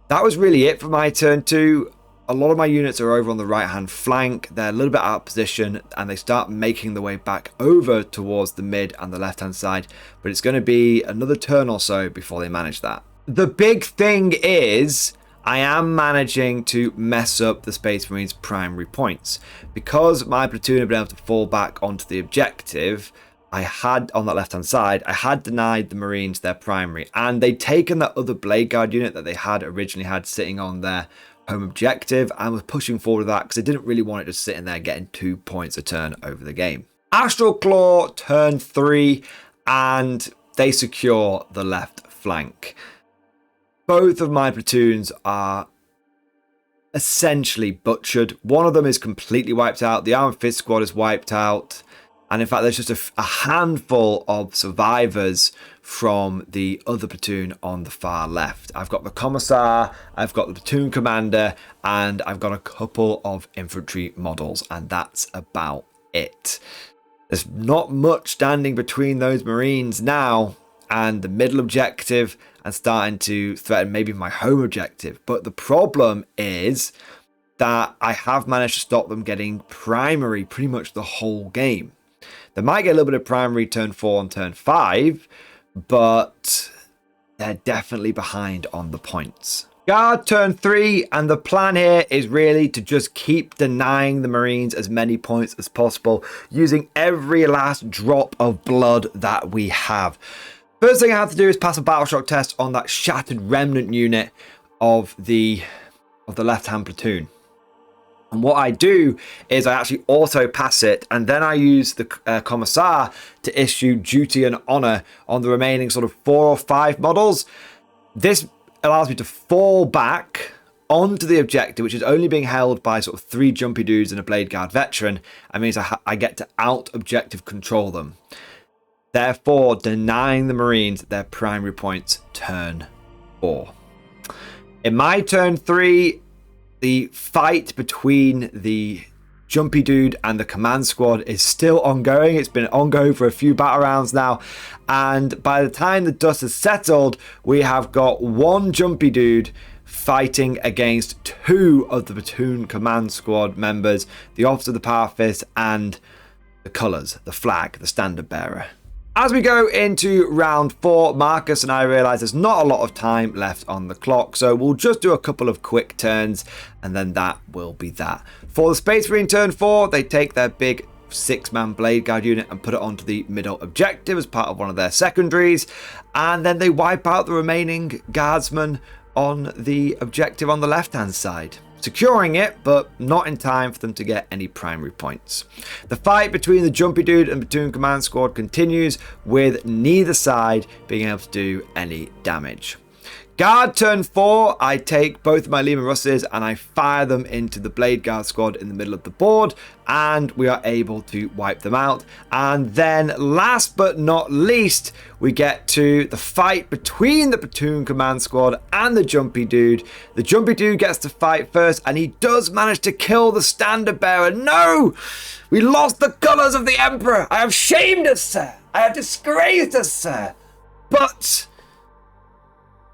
That was really it for my turn 2. A lot of my units are over on the right hand flank. They're a little bit out of position and they start making their way back over towards the mid and the left hand side, but it's going to be another turn or so before they manage that. The big thing is I am managing to mess up the Space Marines' primary points. Because my platoon had been able to fall back onto the objective, I had, on that left hand side, I had denied the Marines their primary, and they'd taken that other Blade Guard unit that they had originally had sitting on their home objective and was pushing forward with that because they didn't really want it just sitting there getting 2 points a turn over the game. Astral Claw turn 3 and they secure the left flank. Both of my platoons are essentially butchered. One of them is completely wiped out. The Armored Fist Squad is wiped out. And in fact, there's just a handful of survivors from the other platoon on the far left. I've got the Commissar, I've got the platoon commander, and I've got a couple of infantry models, and that's about it. There's not much standing between those Marines now and the middle objective and starting to threaten maybe my home objective. But the problem is that I have managed to stop them getting primary pretty much the whole game. They might get a little bit of primary turn 4 and turn 5, but they're definitely behind on the points. Guard turn 3, and the plan here is really to just keep denying the Marines as many points as possible, using every last drop of blood that we have. First thing I have to do is pass a battle shock test on that Shattered Remnant unit. of the left-hand platoon. And what I do is I actually auto pass it, and then I use the commissar to issue duty and honor on the remaining sort of 4 or 5 models. This allows me to fall back onto the objective, which is only being held by sort of 3 jumpy dudes and a Blade Guard veteran. That means I get to out objective control them, therefore denying the Marines their primary points turn 4. In my turn 3, the fight between the jumpy dude and the command squad is still ongoing. It's been ongoing for a few battle rounds now, and by the time the dust has settled, we have got 1 jumpy dude fighting against 2 of the platoon command squad members, the officer of the Power Fist and the colours, the flag, the standard bearer. As we go into round 4, Marcus and I realise there's not a lot of time left on the clock, so we'll just do a couple of quick turns, and then that will be that. For the Space Marine turn 4, they take their big 6-man Blade Guard unit and put it onto the middle objective as part of one of their secondaries, and then they wipe out the remaining guardsmen on the objective on the left-hand side, securing it, but not in time for them to get any primary points. The fight between the Jumpy Dude and Platoon Command Squad continues, with neither side being able to do any damage. Guard turn 4, I take both of my Leman Russes and I fire them into the Blade Guard squad in the middle of the board, and we are able to wipe them out. And then last but not least, we get to the fight between the Platoon Command Squad and the Jumpy Dude. The Jumpy Dude gets to fight first, and he does manage to kill the standard bearer. No! We lost the colours of the Emperor! I have shamed us, sir! I have disgraced us, sir! But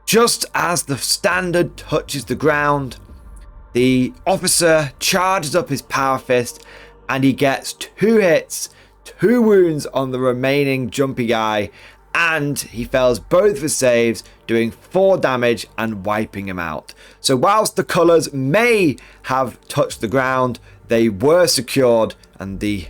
just as the standard touches the ground, the officer charges up his Power Fist, and he gets 2 hits, 2 wounds on the remaining jumpy guy, and he fails both of his saves, doing 4 damage and wiping him out. So whilst the colours may have touched the ground, they were secured, and the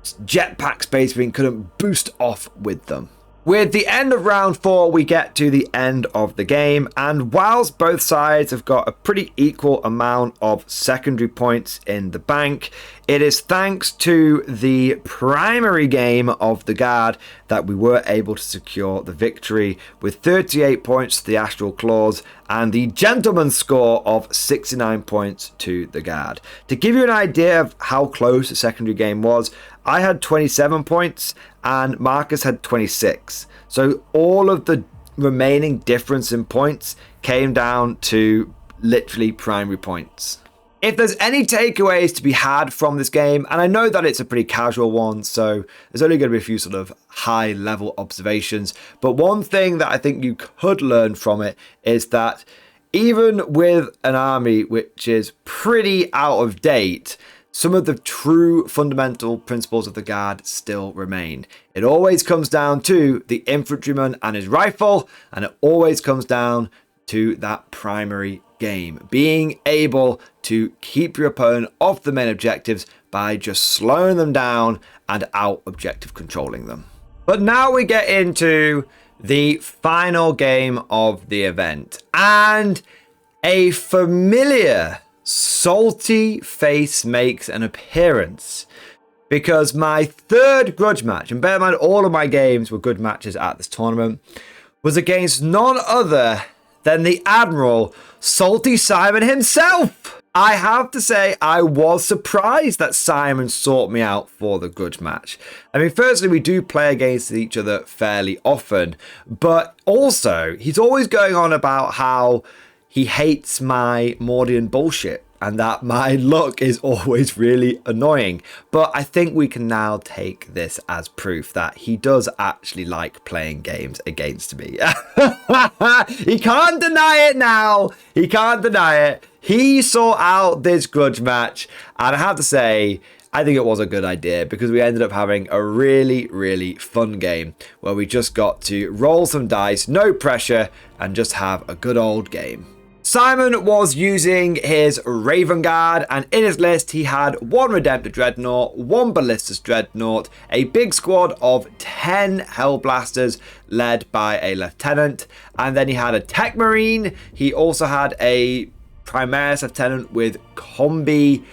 jetpack Space Marine couldn't boost off with them. With the end of round 4, we get to the end of the game, and whilst both sides have got a pretty equal amount of secondary points in the bank, it is thanks to the primary game of the Guard that we were able to secure the victory, with 38 points to the Astral Claws and the gentleman's score of 69 points to the Guard. To give you an idea of how close the secondary game was, I had 27 points and Marcus had 26. So all of the remaining difference in points came down to literally primary points. If there's any takeaways to be had from this game, and I know that it's a pretty casual one, so there's only going to be a few sort of high level observations, but one thing that I think you could learn from it is that even with an army which is pretty out of date, some of the true fundamental principles of the Guard still remain. It always comes down to the infantryman and his rifle, and it always comes down to that primary game. Being able to keep your opponent off the main objectives by just slowing them down and out objective controlling them. But now we get into the final game of the event, and a familiar salty face makes an appearance, because my third grudge match, and bear in mind all of my games were good matches at this tournament, was against none other than the Admiral Salty Simon himself. I have to say, I was surprised that Simon sought me out for the grudge match. I mean, firstly, we do play against each other fairly often, but also he's always going on about how he hates my Mordian bullshit and that my luck is always really annoying. But I think we can now take this as proof that he does actually like playing games against me. He can't deny it now. He can't deny it. He sought out this grudge match, and I have to say, I think it was a good idea, because we ended up having a really, really fun game where we just got to roll some dice, no pressure, and just have a good old game. Simon was using his Raven Guard, and in his list he had 1 Redemptor Dreadnought, 1 Ballistus Dreadnought, a big squad of 10 Hellblasters led by a Lieutenant, and then he had a Tech Marine. He also had a Primaris Lieutenant with Combi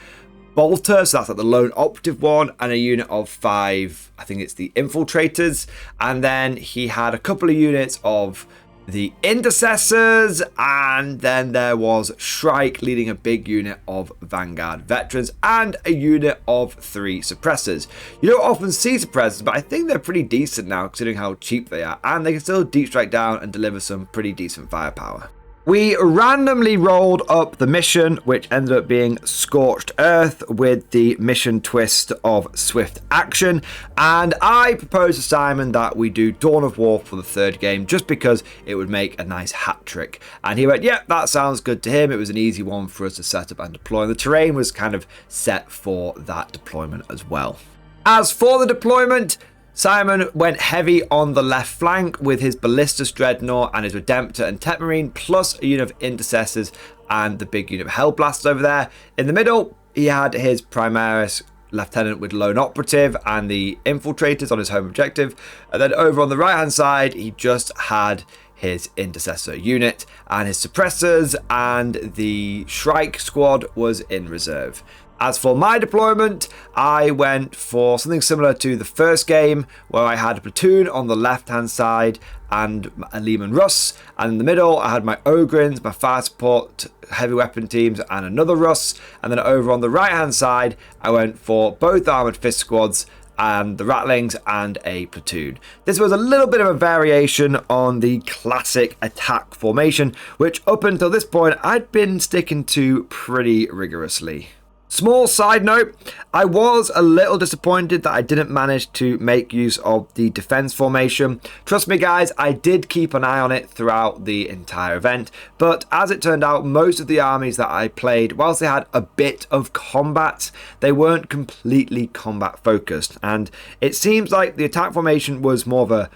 Bolter, so that's like the lone operative one, and a unit of 5, I think it's the Infiltrators, and then he had a couple of units of the Intercessors, and then there was Shrike leading a big unit of Vanguard Veterans and a unit of 3 Suppressors. You don't often see Suppressors, but I think they're pretty decent now considering how cheap they are, and they can still deep strike down and deliver some pretty decent firepower. We randomly rolled up the mission, which ended up being Scorched Earth with the mission twist of Swift Action. And I proposed to Simon that we do Dawn of War for the 3rd game, just because it would make a nice hat trick. And he went, yeah, that sounds good to him. It was an easy one for us to set up and deploy. And the terrain was kind of set for that deployment as well. As for the deployment, Simon went heavy on the left flank with his Ballistus Dreadnought and his Redemptor and Tech Marine, plus a unit of Intercessors and the big unit of Hellblasters over there. In the middle, he had his Primaris Lieutenant with Lone Operative and the Infiltrators on his home objective. And then over on the right-hand side, he just had his Intercessor unit and his Suppressors, and the Shrike squad was in reserve. As for my deployment, I went for something similar to the first game, where I had a platoon on the left-hand side and a Lehman Russ, and in the middle I had my Ogrins, my fire support, heavy weapon teams, and another Russ, and then over on the right-hand side I went for both Armoured Fist squads and the Rattlings and a platoon. This was a little bit of a variation on the classic attack formation, which up until this point I'd been sticking to pretty rigorously. Small side note, I was a little disappointed that I didn't manage to make use of the defense formation. Trust me guys, I did keep an eye on it throughout the entire event, but as it turned out, most of the armies that I played, whilst they had a bit of combat, they weren't completely combat focused, and it seems like the attack formation was more of a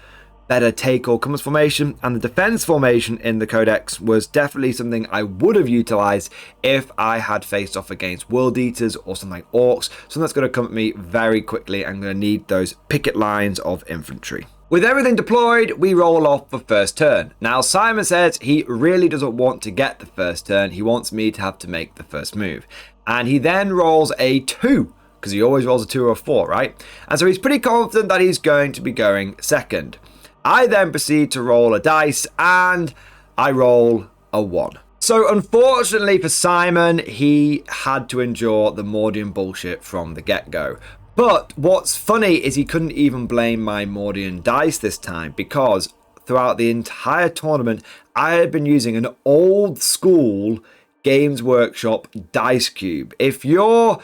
better take all comers formation, and the defense formation in the Codex was definitely something I would have utilized if I had faced off against World Eaters or something like Orcs, something that's going to come at me very quickly. I'm going to need those picket lines of infantry. With everything deployed, we roll off the first turn. Now Simon says he really doesn't want to get the first turn, he wants me to have to make the first move. And he then rolls a 2, because he always rolls a 2 or a 4, right? And so he's pretty confident that he's going to be going second. I then proceed to roll a dice, and I roll a 1. So unfortunately for Simon, he had to endure the Mordian bullshit from the get-go. But what's funny is he couldn't even blame my Mordian dice this time, because throughout the entire tournament, I had been using an old school Games Workshop dice cube. If you're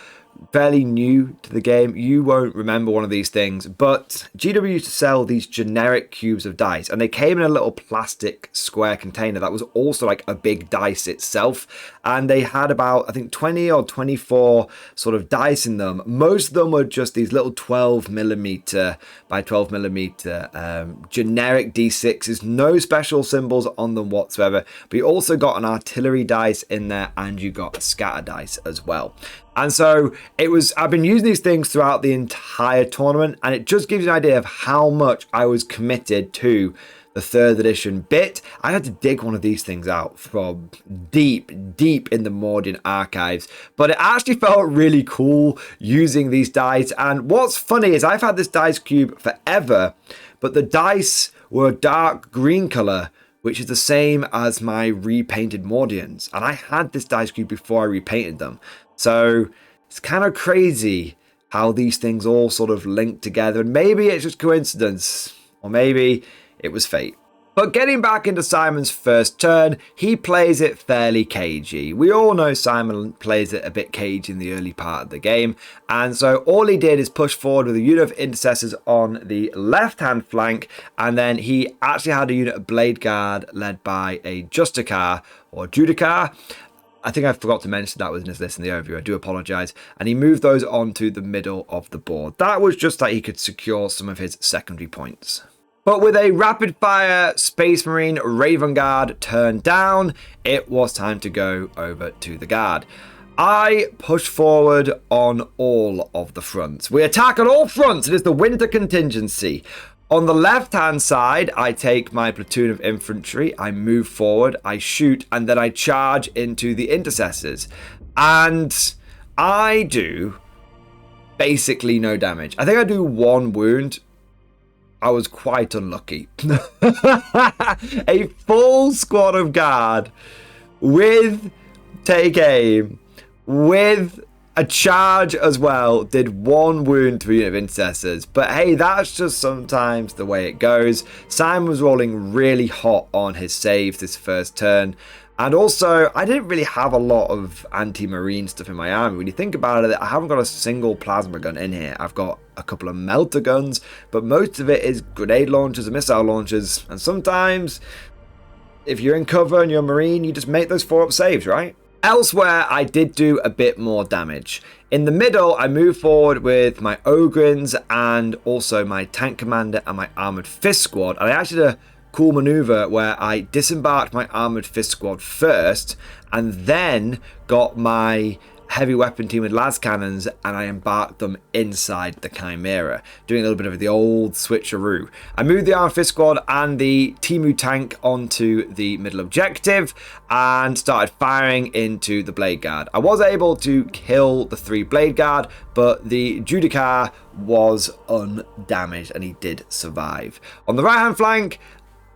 fairly new to the game, you won't remember one of these things, but GW used to sell these generic cubes of dice, and they came in a little plastic square container that was also like a big dice itself, and they had about, I think, 20 or 24 sort of dice in them. Most of them were just these little 12mm by 12mm generic D6s, no special symbols on them whatsoever, but you also got an artillery dice in there, and you got a scatter dice as well. And so I've been using these things throughout the entire tournament, and it just gives you an idea of how much I was committed to the 3rd edition bit. I had to dig one of these things out from deep in the Mordian archives, but it actually felt really cool using these dice. And what's funny is I've had this dice cube forever, but the dice were a dark green color, which is the same as my repainted Mordians. And I had this dice cube before I repainted them. So it's kind of crazy how these things all sort of link together, and maybe it's just coincidence, or maybe it was fate. But getting back into Simon's first turn, he plays it fairly cagey. We all know Simon plays it a bit cagey in the early part of the game, and so all he did is push forward with a unit of Intercessors on the left-hand flank, and then he actually had a unit of Blade Guard led by a Justicar, or Judicar. I think I forgot to mention that was in his list in the overview. I do apologise. And he moved those onto the middle of the board. That was just that he could secure some of his secondary points. But with a rapid-fire Space Marine Raven Guard turned down, it was time to go over to the guard. I push forward on all of the fronts. We attack on all fronts. It is the winter contingency. On the left-hand side, I take my platoon of infantry, I move forward, I shoot, and then I charge into the intercessors. And I do basically no damage. I think I do 1 wound. I was quite unlucky. A full squad of guard with take aim, with a charge as well, did 1 wound to a unit of intercessors. But hey, that's just sometimes the way it goes. Simon was rolling really hot on his saves this first turn. And also, I didn't really have a lot of anti-marine stuff in my army. When you think about it, I haven't got a single plasma gun in here. I've got a couple of melter guns, but most of it is grenade launchers and missile launchers. And sometimes, if you're in cover and you're a marine, you just make those 4-up saves, right? Elsewhere, I did do a bit more damage. In the middle, I moved forward with my Ogrins and also my Tank Commander and my Armoured Fist Squad. And I actually did a cool maneuver where I disembarked my Armoured Fist Squad first and then got my heavy weapon team with las cannons and I embarked them inside the Chimera, doing a little bit of the old switcheroo. I moved the Armoured Fist Squad and the Timu tank onto the middle objective and started firing into the Blade Guard. I was able to kill the 3 Blade Guard, but the Judicar was undamaged and he did survive. On the right hand flank,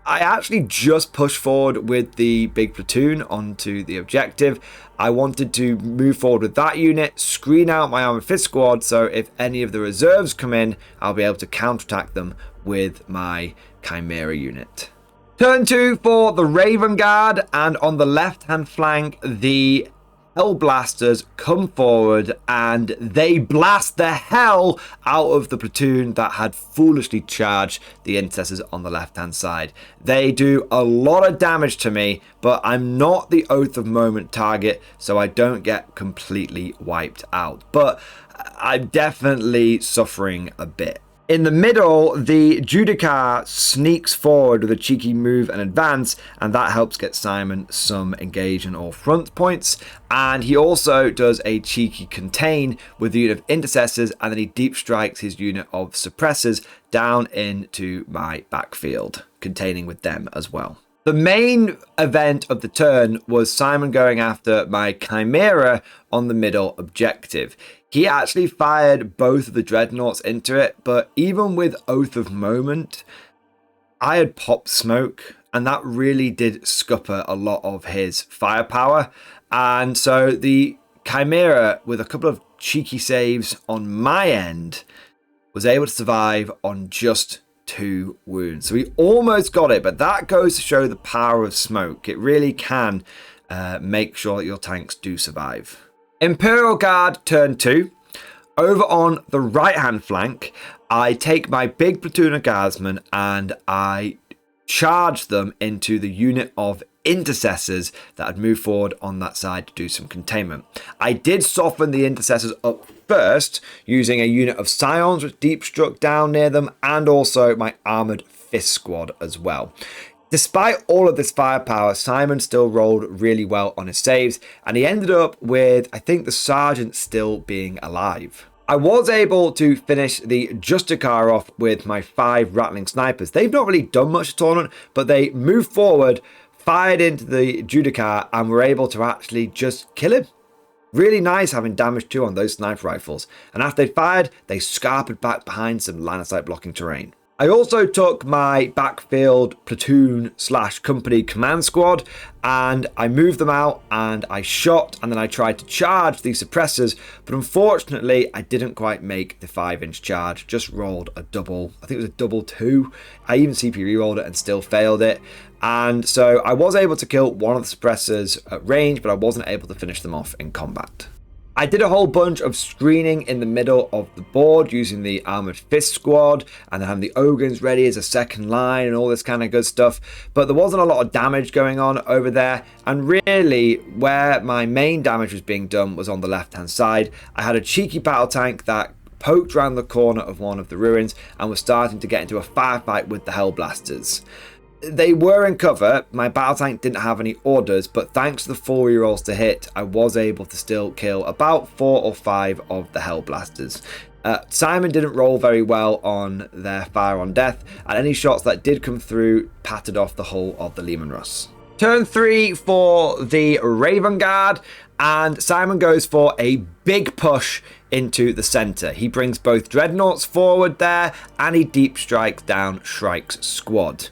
I actually just pushed forward with the big platoon onto the objective. I wanted to move forward with that unit, screen out my Armoured Fist Squad, so if any of the reserves come in, I'll be able to counterattack them with my Chimera unit. Turn 2 for the Raven Guard, and on the left-hand flank, the Hellblasters come forward and they blast the hell out of the platoon that had foolishly charged the intercessors on the left hand side. They do a lot of damage to me, but I'm not the Oath of Moment target, so I don't get completely wiped out. But I'm definitely suffering a bit. In the middle, the Judicar sneaks forward with a cheeky move and advance, and that helps get Simon some engage on all front points. And he also does a cheeky contain with the unit of intercessors, and then he deep strikes his unit of suppressors down into my backfield, containing with them as well. The main event of the turn was Simon going after my Chimera on the middle objective. He actually fired both of the dreadnoughts into it, but even with Oath of Moment, I had popped smoke, and that really did scupper a lot of his firepower. And so the Chimera, with a couple of cheeky saves on my end, was able to survive on just 2 wounds. So he almost got it, but that goes to show the power of smoke. It really can make sure that your tanks do survive. Imperial Guard turn 2. Over on the right hand flank, I take my big platoon of guardsmen and I charge them into the unit of intercessors that had moved forward on that side to do some containment. I did soften the intercessors up first using a unit of scions which deep struck down near them, and also my Armoured Fist Squad as well. Despite all of this firepower, Simon still rolled really well on his saves, and he ended up with, I think, the Sergeant still being alive. I was able to finish the Justicar off with my 5 Rattling Snipers. They've not really done much tournament, but they moved forward, fired into the Judicar, and were able to actually just kill him. Really nice having damage 2 on those sniper rifles. And after they fired, they scarpered back behind some line of sight blocking terrain. I also took my backfield platoon / company command squad and I moved them out and I shot, and then I tried to charge the suppressors, but unfortunately I didn't quite make the 5-inch charge, just rolled a double, I think it was a double 2. I even CP rerolled it and still failed it. And so I was able to kill one of the suppressors at range, but I wasn't able to finish them off in combat. I did a whole bunch of screening in the middle of the board using the Armoured Fist Squad and then having the Ogrins ready as a second line and all this kind of good stuff. But there wasn't a lot of damage going on over there. And really, where my main damage was being done was on the left-hand side. I had a cheeky battle tank that poked around the corner of one of the ruins and was starting to get into a firefight with the Hellblasters. They were in cover, my battle tank didn't have any orders, but thanks to the 4 rerolls to hit, I was able to still kill about 4 or 5 of the Hellblasters. Simon didn't roll very well on their fire on death, and any shots that did come through pattered off the hull of the Leman Russ. Turn 3 for the Raven Guard, and Simon goes for a big push into the center. He brings both Dreadnoughts forward there, and he deep strikes down Shrike's squad.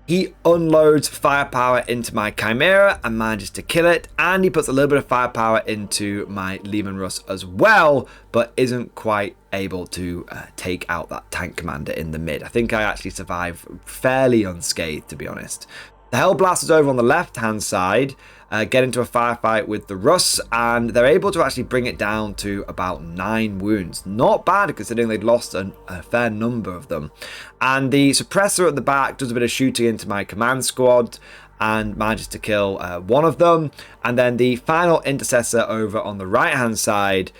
He unloads firepower into my Chimera and manages to kill it, and he puts a little bit of firepower into my Leman Russ as well, but isn't quite able to take out that tank commander in the mid. I think I actually survive fairly unscathed, to be honest. The Hellblasters over on the left-hand side get into a firefight with the Russ, and they're able to actually bring it down to about 9 wounds. Not bad, considering they'd lost a fair number of them. And the Suppressor at the back does a bit of shooting into my command squad and manages to kill one of them. And then the final Intercessor over on the right-hand side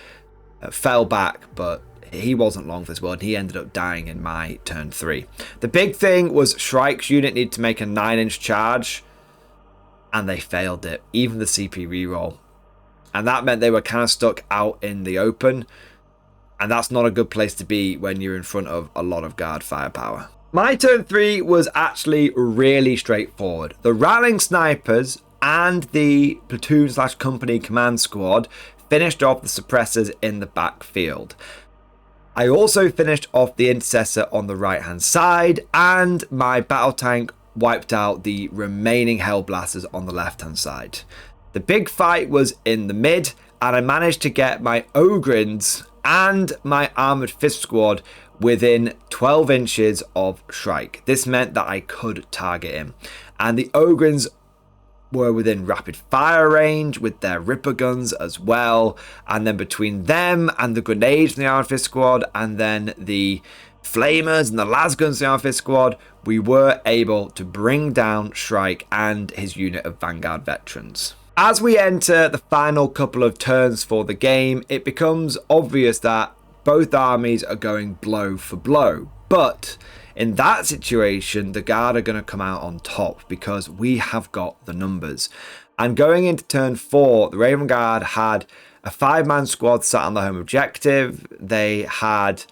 fell back, but he wasn't long for this world. He ended up dying in my turn 3. The big thing was Shrike's unit needed to make a 9-inch charge, and they failed it, even the CP reroll. And that meant they were kind of stuck out in the open, and that's not a good place to be when you're in front of a lot of guard firepower. My turn 3 was actually really straightforward. The Rattling Snipers and the platoon/company command squad finished off the suppressors in the backfield. I also finished off the Intercessor on the right hand side, and my battle tank wiped out the remaining Hellblasters on the left hand side. The big fight was in the mid, and I managed to get my Ogrins and my Armoured Fist squad within 12 inches of Shrike. This meant that I could target him, and the Ogrins were within rapid fire range with their Ripper guns as well, and then between them and the grenades from the Armoured Fist squad, and then the flamers and the lasguns of the Armoured Fist squad, we were able to bring down Shrike and his unit of Vanguard veterans. As we enter the final couple of turns for the game, it becomes obvious that both armies are going blow for blow, but in that situation, the Guard are going to come out on top because we have got the numbers. And going into turn 4, the Raven Guard had a 5-man squad sat on the home objective. They had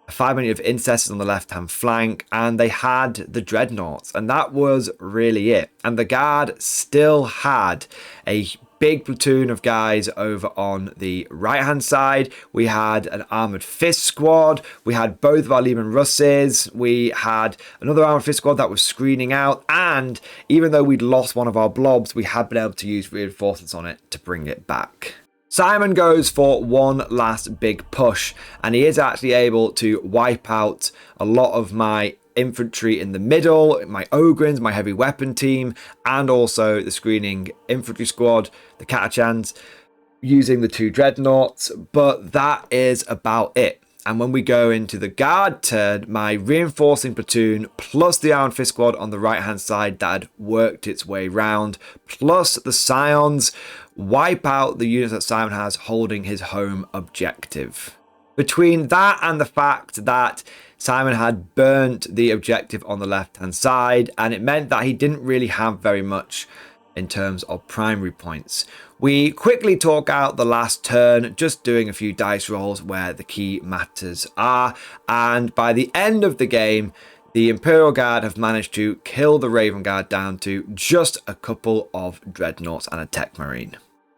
a 5-man of Intercessors on the left-hand flank, and they had the Dreadnoughts, and that was really it. And the Guard still had a big platoon of guys over on the right-hand side. We had an Armoured Fist squad. We had both of our Leman Russes. We had another Armoured Fist squad that was screening out. And even though we'd lost one of our blobs, we had been able to use reinforcements on it to bring it back. Simon goes for one last big push, and he is actually able to wipe out a lot of my infantry in the middle, my Ogrins, my heavy weapon team, and also the screening infantry squad, the Catachans, using the 2 Dreadnoughts, but that is about it. And when we go into the Guard turn, my reinforcing platoon plus the Armoured Fist squad on the right hand side that had worked its way round, plus the Scions, wipe out the units that Simon has holding his home objective. Between that and the fact that Simon had burnt the objective on the left hand side, and it meant that he didn't really have very much in terms of primary points. We quickly talk out the last turn, just doing a few dice rolls where the key matters are, and by the end of the game, the Imperial Guard have managed to kill the Raven Guard down to just a couple of Dreadnoughts and a Tech Marine.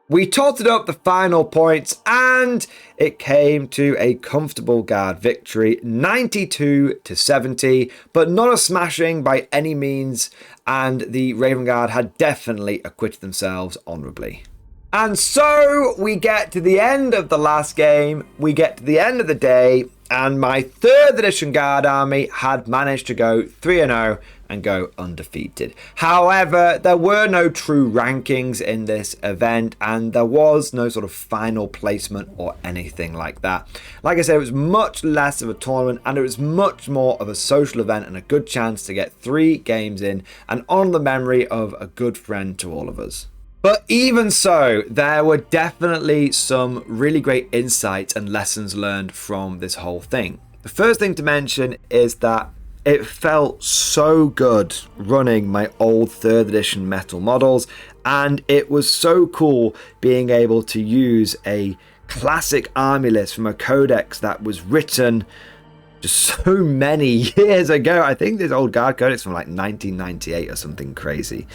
We totted up the final points, and it came to a comfortable Guard victory, 92-70, but not a smashing by any means, and the Raven Guard had definitely acquitted themselves honourably. And so we get to the end of the last game, we get to the end of the day, and my 3rd edition Guard army had managed to go 3-0 and go undefeated. However, there were no true rankings in this event, and there was no sort of final placement or anything like that. Like I said, it was much less of a tournament, and it was much more of a social event and a good chance to get 3 games in and honour the memory of a good friend to all of us. But even so, there were definitely some really great insights and lessons learned from this whole thing. The first thing to mention is that it felt so good running my old 3rd edition metal models, and it was so cool being able to use a classic army list from a codex that was written just so many years ago. I think this old guard codex from like 1998 or something crazy.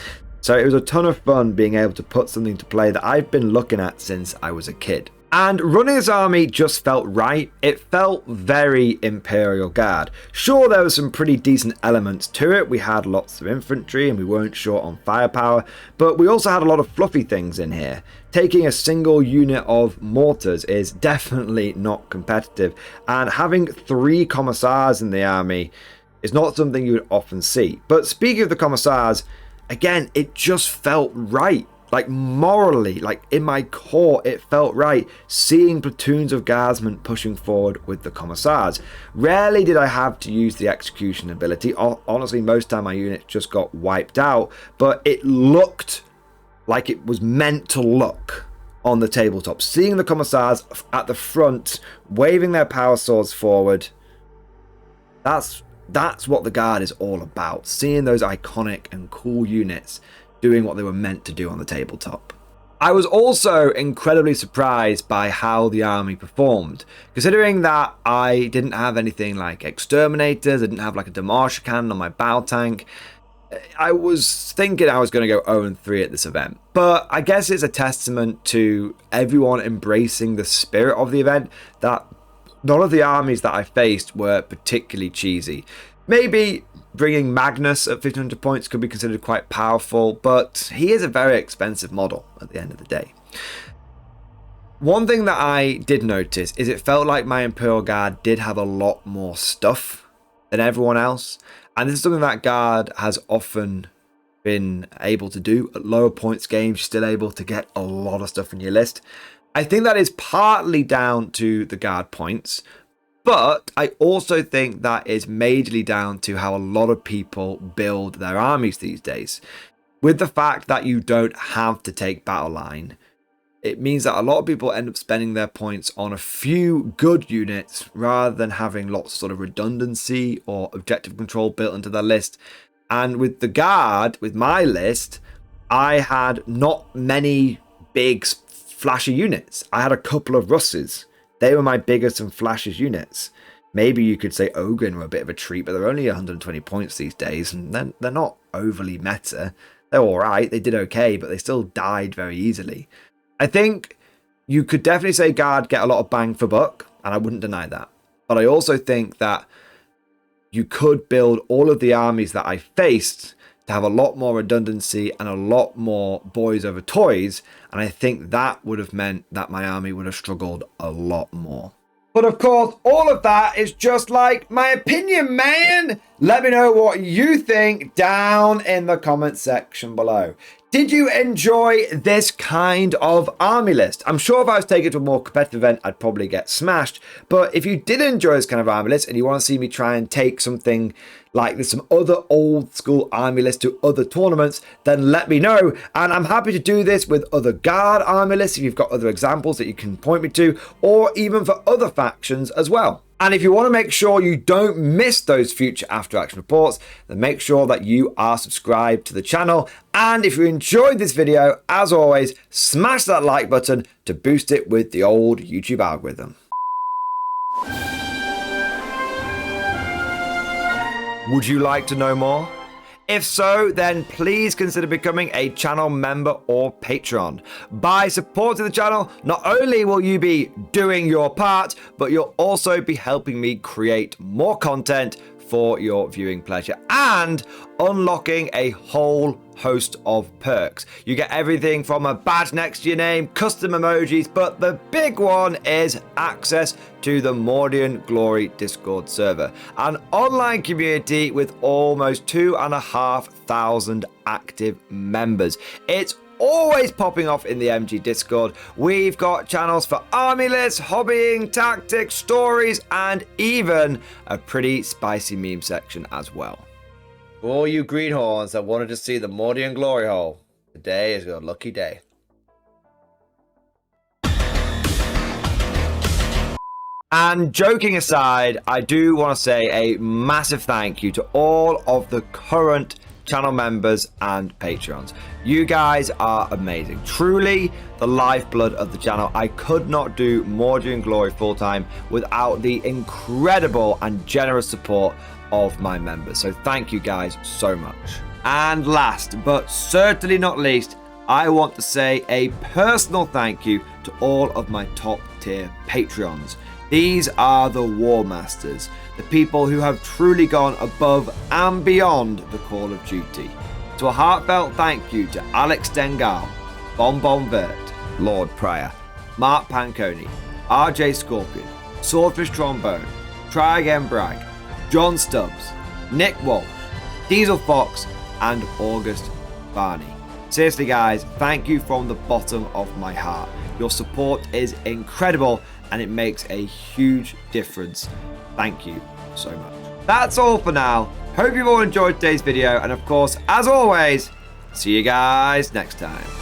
So it was a ton of fun being able to put something to play that I've been looking at since I was a kid. And running this army just felt right. It felt very Imperial Guard. Sure, there were some pretty decent elements to it. We had lots of infantry and we weren't short on firepower, but we also had a lot of fluffy things in here. Taking a single unit of mortars is definitely not competitive, and having 3 commissars in the army is not something you would often see. But speaking of the commissars, again, it just felt right. Like morally, like in my core, it felt right seeing platoons of guardsmen pushing forward with the commissars. Rarely did I have to use the execution ability. Honestly, most time my units just got wiped out, but it looked like it was meant to look on the tabletop. Seeing the commissars at the front, waving their power swords forward, that's what the Guard is all about. Seeing those iconic and cool units doing what they were meant to do on the tabletop. I was also incredibly surprised by how the army performed, considering that I didn't have anything like exterminators, I didn't have like a demolisher cannon on my battle tank. I was thinking I was going to go 0-3 at this event, but I guess it's a testament to everyone embracing the spirit of the event that none of the armies that I faced were particularly cheesy. Maybe bringing Magnus at 1500 points could be considered quite powerful, but he is a very expensive model at the end of the day. One thing that I did notice is it felt like my Imperial Guard did have a lot more stuff than everyone else, and this is something that Guard has often been able to do. At lower points games, you're still able to get a lot of stuff in your list. I think that is partly down to the Guard points, but I also think that is majorly down to how a lot of people build their armies these days. With the fact that you don't have to take battle line, it means that a lot of people end up spending their points on a few good units rather than having lots of sort of redundancy or objective control built into their list. And with the Guard, with my list, I had not many big flashy units. I had a couple of Russes. They were my biggest and flashiest units. Maybe you could say Ogren were a bit of a treat, but they're only 120 points these days, and they're not overly meta. They're alright, they did okay, but they still died very easily. I think you could definitely say Guard get a lot of bang for buck, and I wouldn't deny that. But I also think that you could build all of the armies that I faced to have a lot more redundancy and a lot more boys over toys, and I think that would have meant that my army would have struggled a lot more. But of course, all of that is just like my opinion, man. Let me know what you think down in the comment section below. Did you enjoy this kind of army list? I'm sure if I was taken to a more competitive event, I'd probably get smashed. But if you did enjoy this kind of army list and you want to see me try and take something like this, some other old school army lists to other tournaments, then let me know. And I'm happy to do this with other Guard army lists if you've got other examples that you can point me to, or even for other factions as well. And if you want to make sure you don't miss those future after action reports, then make sure that you are subscribed to the channel. And if you enjoyed this video, as always, smash that like button to boost it with the old YouTube algorithm. Would you like to know more? If so, then please consider becoming a channel member or patron. By supporting the channel, not only will you be doing your part, but you'll also be helping me create more content for your viewing pleasure and unlocking a whole host of perks. You get everything from a badge next to your name, custom emojis, but the big one is access to the Mordian Glory Discord server, an online community with almost 2,500 active members. It's always popping off in the MG Discord. We've got channels for army lists, hobbying, tactics, stories, and even a pretty spicy meme section as well. For all you greenhorns that wanted to see the Mordian Glory Hole, Today is your lucky day. And joking aside, I do want to say a massive thank you to all of the current channel members and patrons. You guys are amazing. Truly the lifeblood of the channel. I could not do Mordian Glory full time without the incredible and generous support of my members. So thank you guys so much. And last but certainly not least, I want to say a personal thank you to all of my top tier Patreons. These are the War Masters, the people who have truly gone above and beyond the call of duty. So a heartfelt thank you to Alex Dengal, Bon Vert, Lord Pryor, Mark Panconi, RJ Scorpion, Swordfish Trombone, Try Again Bragg, John Stubbs, Nick Walsh, Diesel Fox, and August Barney. Seriously guys, thank you from the bottom of my heart. Your support is incredible and it makes a huge difference. Thank you so much. That's all for now. Hope you've all enjoyed today's video, and of course, as always, see you guys next time.